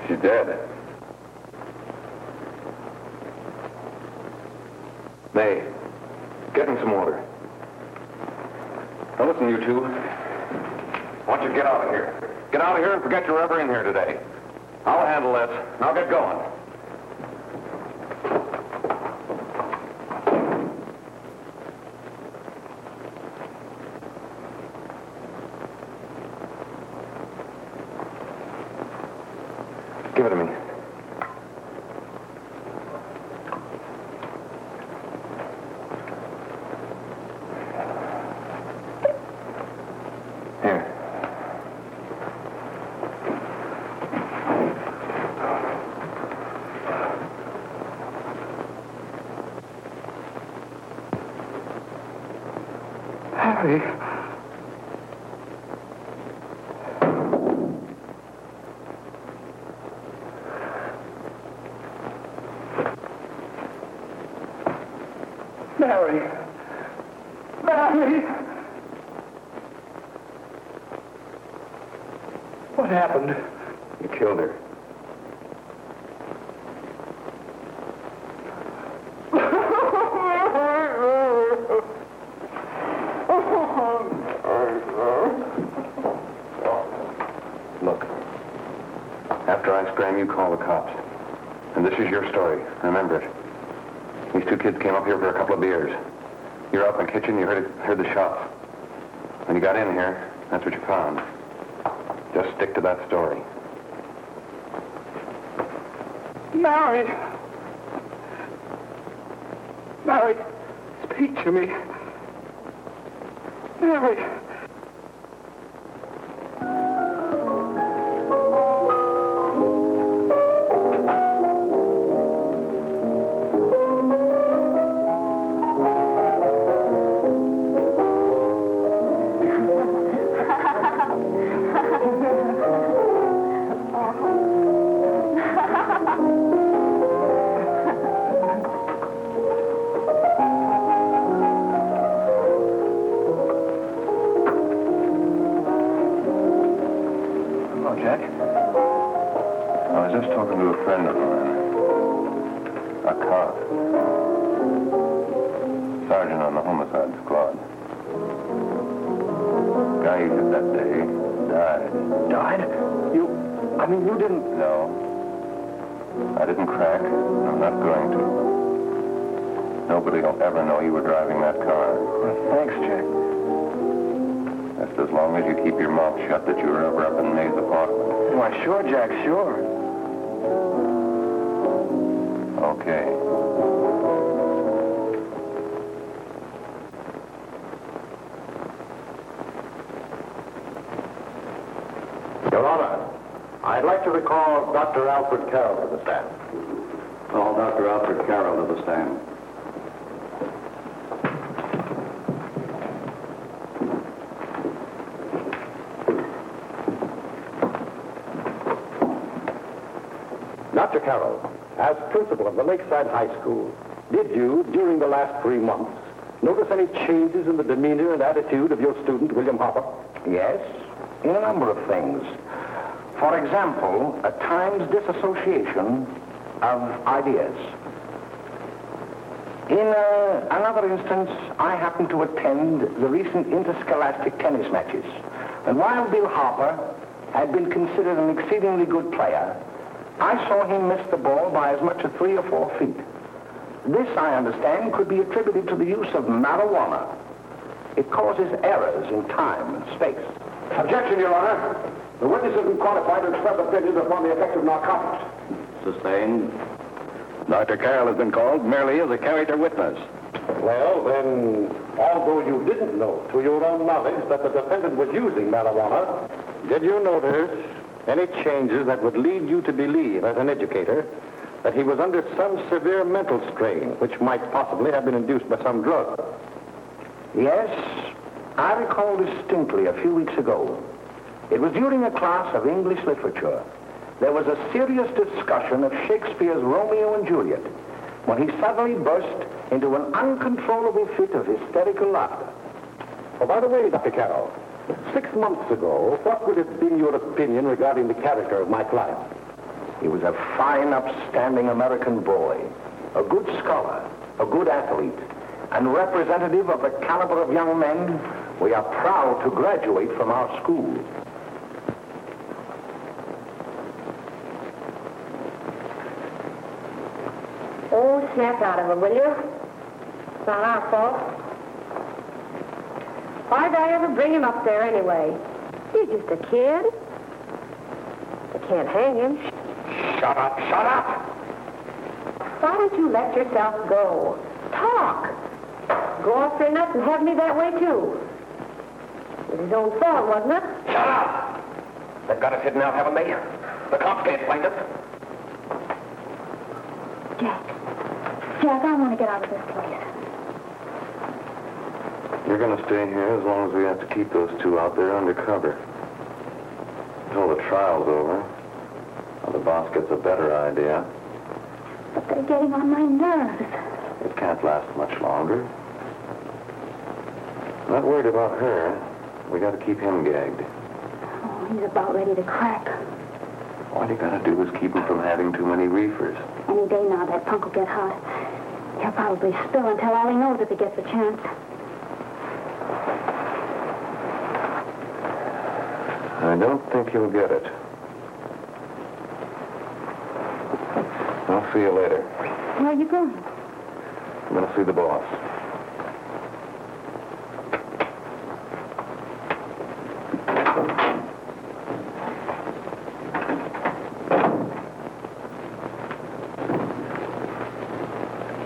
She's dead. May, get me some water. Now listen, you two. I want you to get out of here. Get out of here and forget you're ever in here today. I'll handle this. Now get going. Give it to me. Here. Harry. Mary. Mary. What happened? You killed her. Look, after I scram, you call the cops. And this is your story. Remember it. These two kids came up here for a couple of beers. You're up in the kitchen, you heard the shots. When you got in here, that's what you found. Just stick to that story. Mary. Mary, speak to me. Mary. Jack. I was just talking to a friend of mine. A cop. Sergeant on the homicide squad. Guy you hit that day died. Died? You didn't... No. I didn't crack. I'm not going to. Nobody will ever know you were driving that car. Well, thanks, Jack. That's as long as you keep your mouth shut that you were ever up in May's apartment. Why, sure, Jack, sure. Okay. Your Honor, I'd like to recall Dr. Alfred Carroll to the stand. Call Dr. Alfred Carroll to the stand. Dr. Carroll, as principal of the Lakeside High School, did you, during the last 3 months, notice any changes in the demeanor and attitude of your student, William Hopper? Yes, in a number of things. For example, at times disassociation of ideas. In another instance, I happened to attend the recent interscholastic tennis matches. And while Bill Hopper had been considered an exceedingly good player, I saw him miss the ball by as much as 3 or 4 feet. This, I understand, could be attributed to the use of marijuana. It causes errors in time and space. Objection, Your Honor. The witness isn't qualified to express opinions upon the effect of narcotics. Sustained. Dr. Carroll has been called merely as a character witness. Well, then, although you didn't know to your own knowledge that the defendant was using marijuana, did you notice any changes that would lead you to believe, as an educator, that he was under some severe mental strain, which might possibly have been induced by some drug? Yes, I recall distinctly a few weeks ago. It was during a class of English literature. There was a serious discussion of Shakespeare's Romeo and Juliet when he suddenly burst into an uncontrollable fit of hysterical laughter. Oh, by the way, Dr. Carroll, 6 months ago, what would have been your opinion regarding the character of my client? He was a fine, upstanding American boy, a good scholar, a good athlete, and representative of the caliber of young men we are proud to graduate from our school. Oh, snap out of it, will you? It's not our fault. Why'd I ever bring him up there anyway? He's just a kid. I can't hang him. Shut up, shut up! Why don't you let yourself go? Talk. Go off your nuts and have me that way, too. It was his own fault, wasn't it? Shut up! They've got us hidden out, haven't they? The cops can't find us. Jack, I want to get out of this place. You're going to stay here as long as we have to keep those two out there undercover. Until the trial's over. Or the boss gets a better idea. But they're getting on my nerves. It can't last much longer. I'm not worried about her. We got to keep him gagged. Oh, he's about ready to crack. All you got to do is keep him from having too many reefers. Any day now, that punk will get hot. He'll probably spill and tell all he knows if he gets a chance. I don't think he'll get it. I'll see you later. Where are you going? I'm going to see the boss.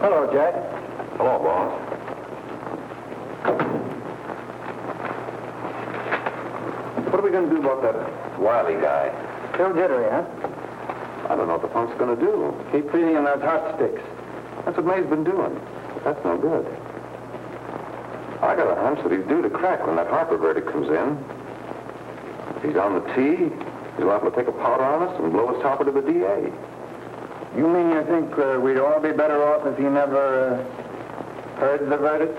Hello, Jack. Hello, boss. What are we going to do about that Wiley guy? Still jittery, huh? I don't know what the punk's going to do. Keep feeding him those hot sticks. That's what May's been doing. But that's no good. I got a hunch that he's due to crack when that Harper verdict comes in. If he's on the tee, he's liable to take a powder on us and blow his topper to the DA. You mean you think we'd all be better off if he never heard the verdict?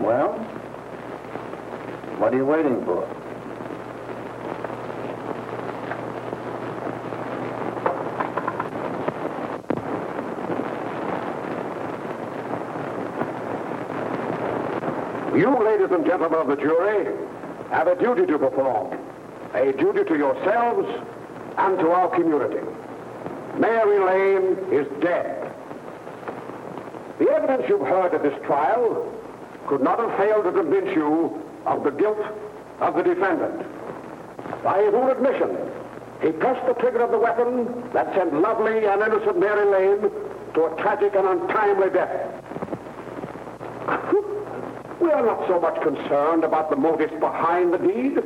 Well, what are you waiting for? You, ladies and gentlemen of the jury, have a duty to perform. A duty to yourselves and to our community. Mary Lane is dead. The evidence you've heard at this trial could not have failed to convince you of the guilt of the defendant. By his own admission, he pressed the trigger of the weapon that sent lovely and innocent Mary Lane to a tragic and untimely death. We are not so much concerned about the motives behind the deed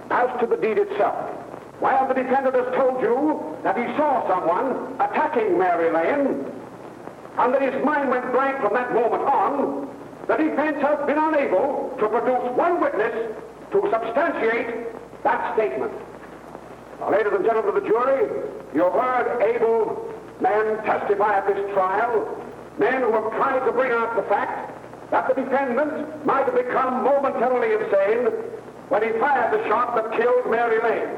as to the deed itself. While the defendant has told you that he saw someone attacking Mary Lane and that his mind went blank from that moment on, the defense has been unable to produce one witness to substantiate that statement. Now, ladies and gentlemen of the jury, you've heard able men testify at this trial, men who have tried to bring out the fact that the defendant might have become momentarily insane when he fired the shot that killed Mary Lane.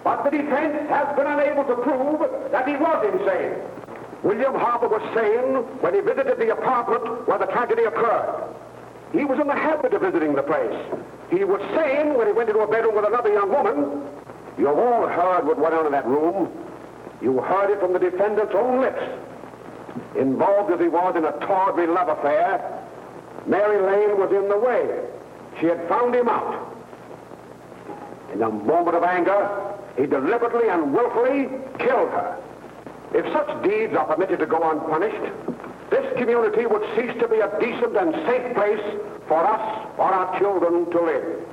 But the defense has been unable to prove that he was insane. William Harper was sane when he visited the apartment where the tragedy occurred. He was in the habit of visiting the place. He was sane when he went into a bedroom with another young woman. You've all heard what went on in that room. You heard it from the defendant's own lips. Involved as he was in a tawdry love affair, Mary Lane was in the way. She had found him out. In a moment of anger, he deliberately and willfully killed her. If such deeds are permitted to go unpunished, this community would cease to be a decent and safe place for us or our children to live.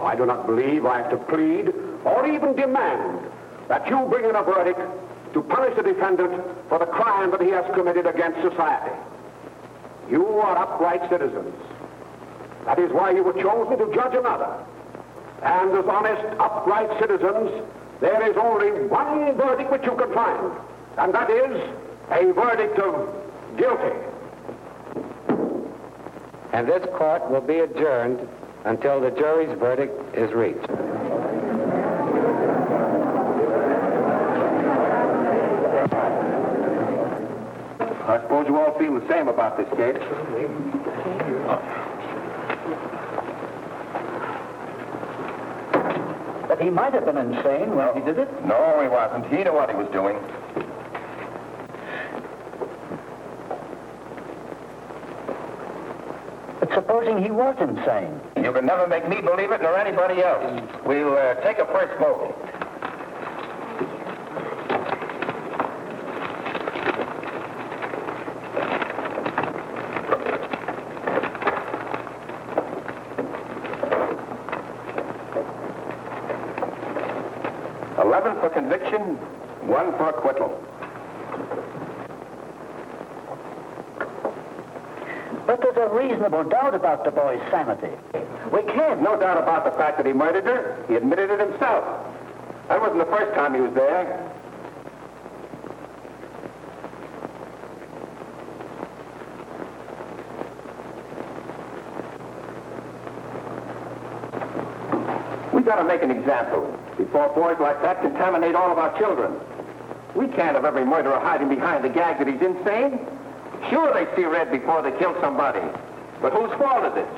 I do not believe I have to plead or even demand that you bring in a verdict to punish the defendant for the crime that he has committed against society. You are upright citizens. That is why you were chosen to judge another. And as honest, upright citizens, there is only one verdict which you can find, and that is a verdict of guilty. and this court will be adjourned until the jury's verdict is reached. I suppose you all feel the same about this case. But he might have been insane when he did it. No, he wasn't. He knew what he was doing. But supposing he was insane? You can never make me believe it, nor anybody else. We'll take a first smoke. For conviction, 1 for acquittal. But there's a reasonable doubt about the boy's sanity. We can't. No doubt about the fact that he murdered her. He admitted it himself. That wasn't the first time he was there. We got to make an example before boys like that contaminate all of our children. We can't have every murderer hiding behind the gag that he's insane. Sure, they see red before they kill somebody. But whose fault is it?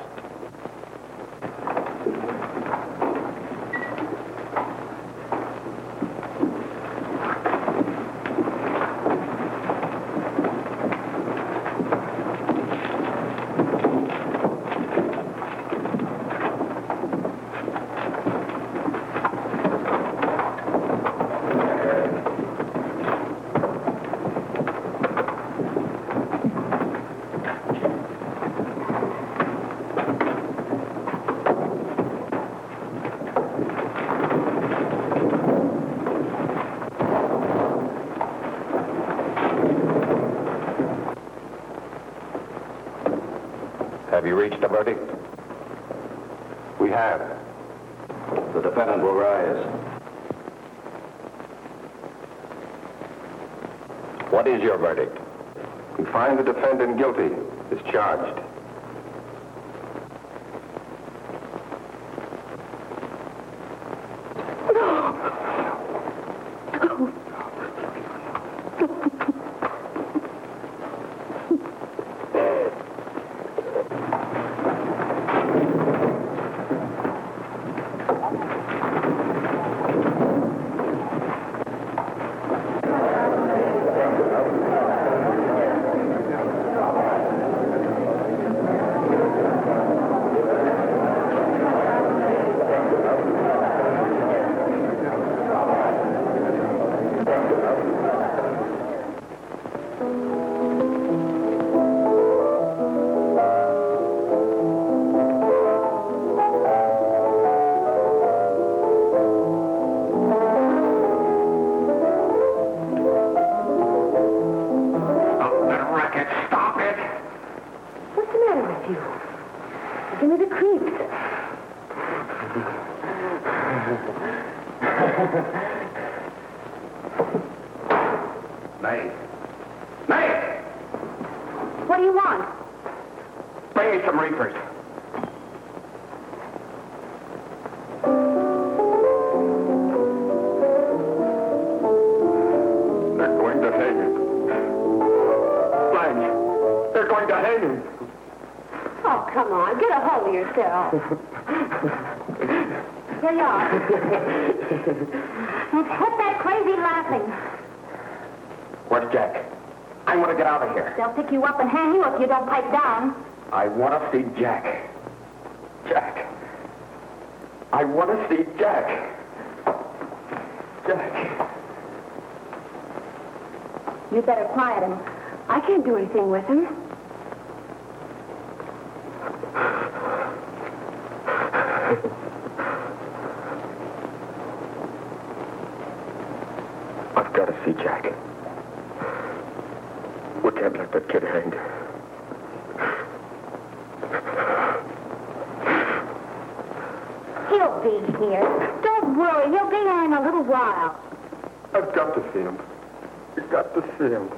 Have you reached a verdict? We have. The defendant will rise. What is your verdict? We find the defendant guilty, is charged. What do you want? Bring me some reefers. They're going to hang him. Blanche, they're going to hang him. Oh, come on. Get a hold of yourself. Here you are. Now, quit that crazy laughing. Where's Jack? I want to get out of here. They'll pick you up and hang you if you don't pipe down. I want to see Jack. Jack. I want to see Jack. Jack. You better quiet him. I can't do anything with him. I've got to see Jack. We can't let that kid hang. He'll be here. Don't worry. He'll be here in a little while. I've got to see him. You've got to see him.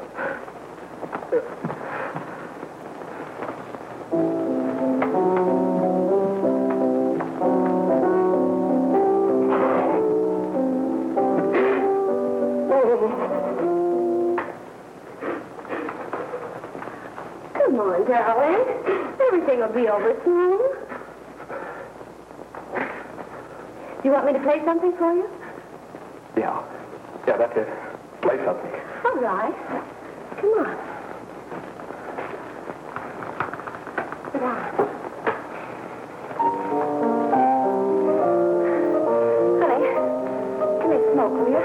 darling. Everything will be over soon. Do you want me to play something for you? Yeah, that's it. Play something. All right. Come on. Sit down. Honey, give me a smoke, will you?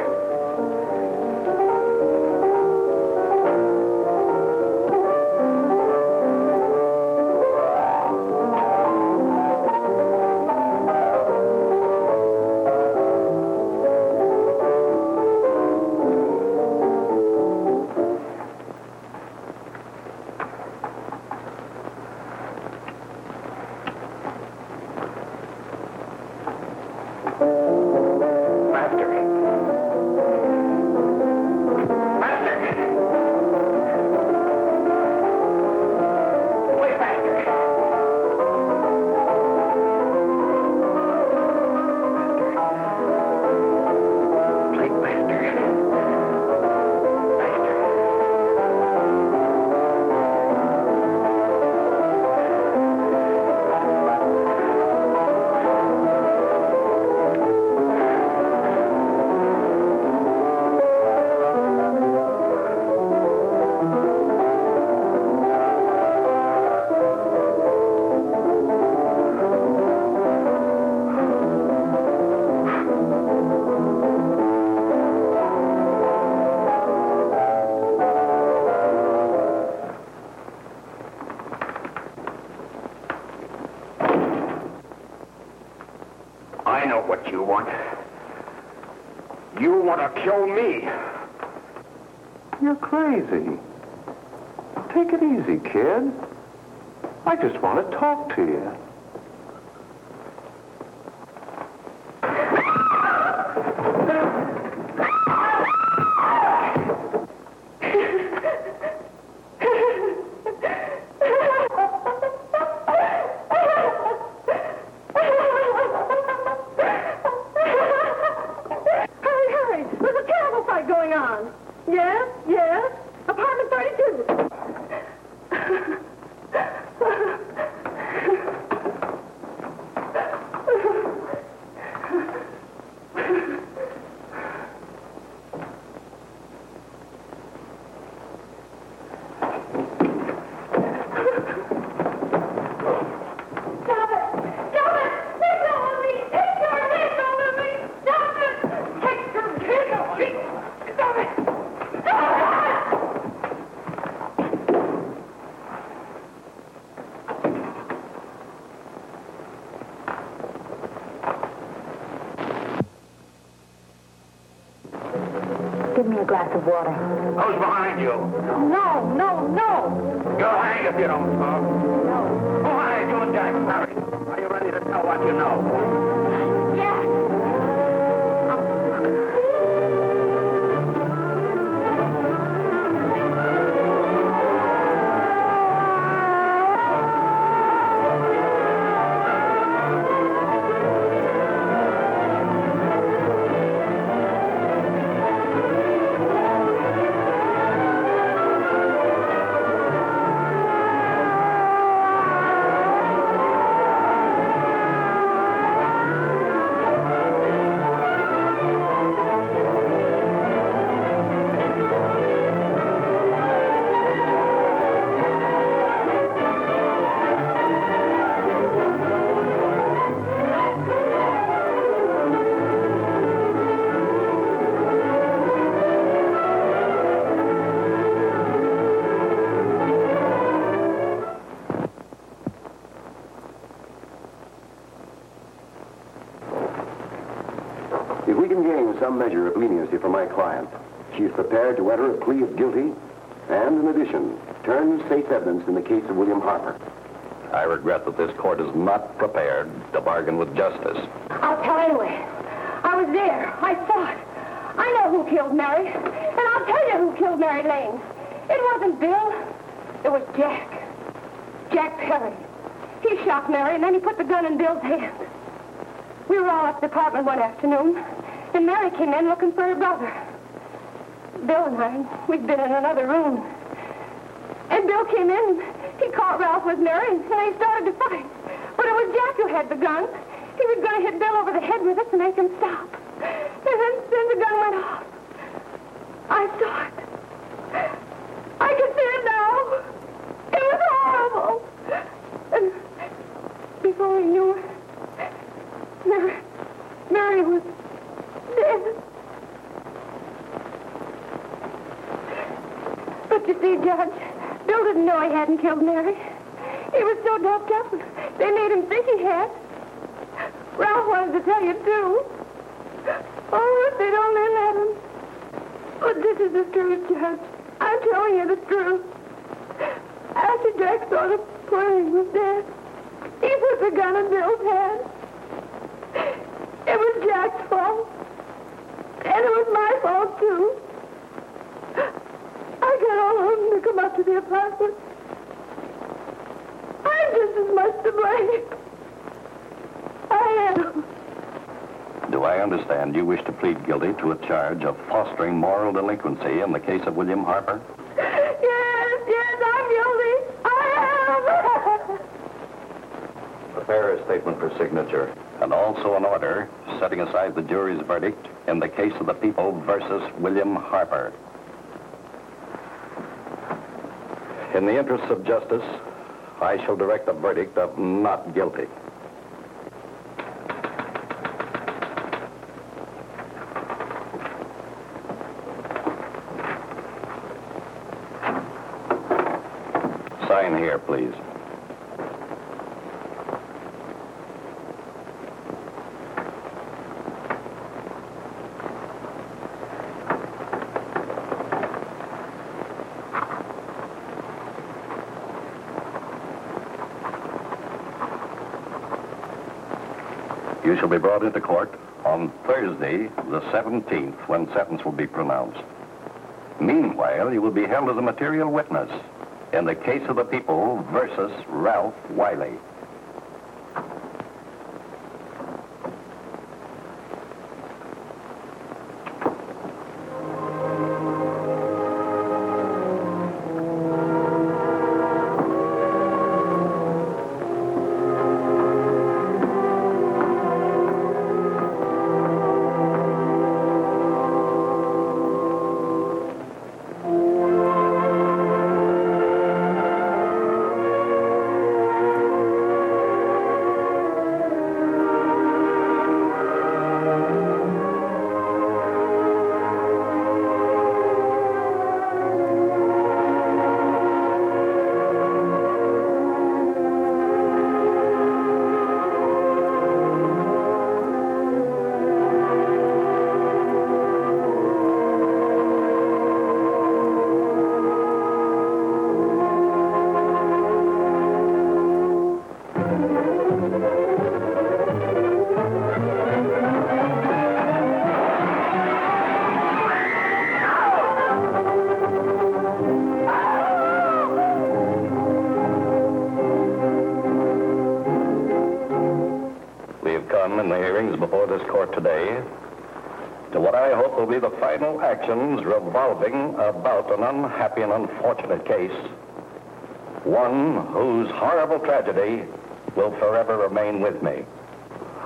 I know what you want. You want to kill me. You're crazy. Take it easy, kid. I just want to talk to you. Give me a glass of water. Who's behind you? No, no, no. You'll hang if you don't smoke. No. Who hired you and Jack? Hurry. Are you ready to tell what you know? Jack. If we can gain some measure of leniency for my client, she is prepared to enter a plea of guilty and, in addition, turn state's evidence in the case of William Harper. I regret that this court is not prepared to bargain with justice. I'll tell anyway. I was there. I saw it. I know who killed Mary. And I'll tell you who killed Mary Lane. It wasn't Bill. It was Jack. Jack Perry. He shot Mary, and then he put the gun in Bill's hand. We were all at the apartment one afternoon, and Mary came in looking for her brother. Bill and I, we'd been in another room. And Bill came in, He caught Ralph with Mary, and they started to fight. But it was Jack who had the gun. He was going to hit Bill over the head with it to make him stop. And then the gun went off. I saw it. I can see it now. It was horrible. And before we knew it, Mary was dead. But you see, Judge, Bill didn't know he hadn't killed Mary. He was so doped up, they made him think he had. Ralph wanted to tell you, too. Oh, if they'd only let him. But this is the truth, Judge. I'm telling you the truth. After Jack saw the poor thing was dead, he put the gun in Bill's hand. It was Jack's fault. And it was my fault, too. I got all of them to come up to the apartment. I'm just as much to blame. I am. Do I understand you wish to plead guilty to a charge of fostering moral delinquency in the case of William Harper? Yes, I'm guilty. I am. Prepare a statement for signature, and also an order setting aside the jury's verdict in the case of the people versus William Harper. In the interests of justice, I shall direct a verdict of not guilty. Sign here, please. You shall be brought into court on Thursday, the 17th, when sentence will be pronounced. Meanwhile, you will be held as a material witness in the case of the people versus Ralph Wiley. In the hearings before this court today to what I hope will be the final actions revolving about an unhappy and unfortunate case, one whose horrible tragedy will forever remain with me.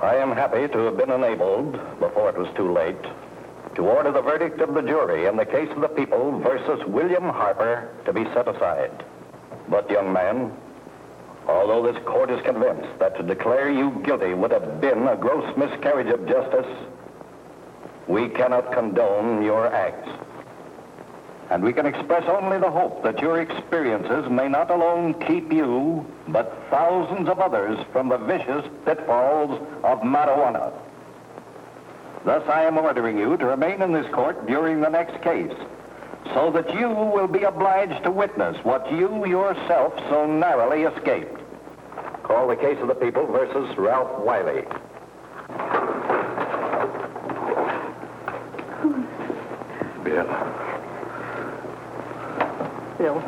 I am happy to have been enabled, before it was too late, to order the verdict of the jury in the case of the people versus William Harper to be set aside. But, young man, although this court is convinced that to declare you guilty would have been a gross miscarriage of justice, we cannot condone your acts. And we can express only the hope that your experiences may not alone keep you, but thousands of others from the vicious pitfalls of marijuana. Thus, I am ordering you to remain in this court during the next case, so that you will be obliged to witness what you yourself so narrowly escaped. Call the case of the people versus Ralph Wiley. Bill. Bill.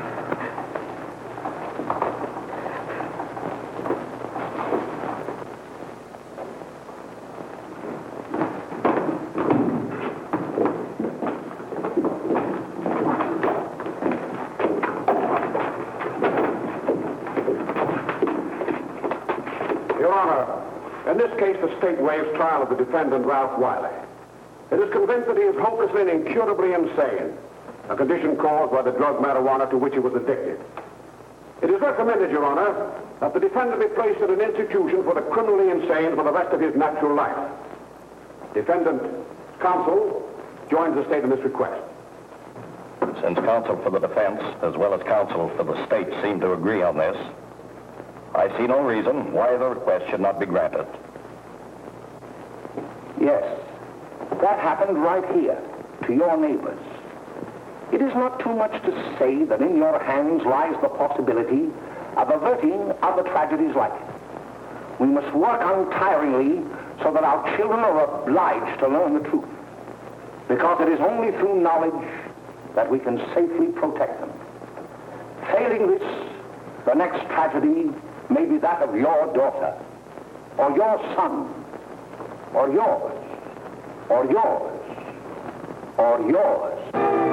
In this case, the state waives trial of the defendant, Ralph Wiley. It is convinced that he is hopelessly and incurably insane, a condition caused by the drug marijuana to which he was addicted. It is recommended, Your Honor, that the defendant be placed in an institution for the criminally insane for the rest of his natural life. Defendant counsel joins the state in this request. Since counsel for the defense, as well as counsel for the state, seem to agree on this, I see no reason why the request should not be granted. Yes, that happened right here, to your neighbors. It is not too much to say that in your hands lies the possibility of averting other tragedies like it. We must work untiringly so that our children are obliged to learn the truth, because it is only through knowledge that we can safely protect them. Failing this, the next tragedy may be that of your daughter, or your son, or yours, or yours, or yours.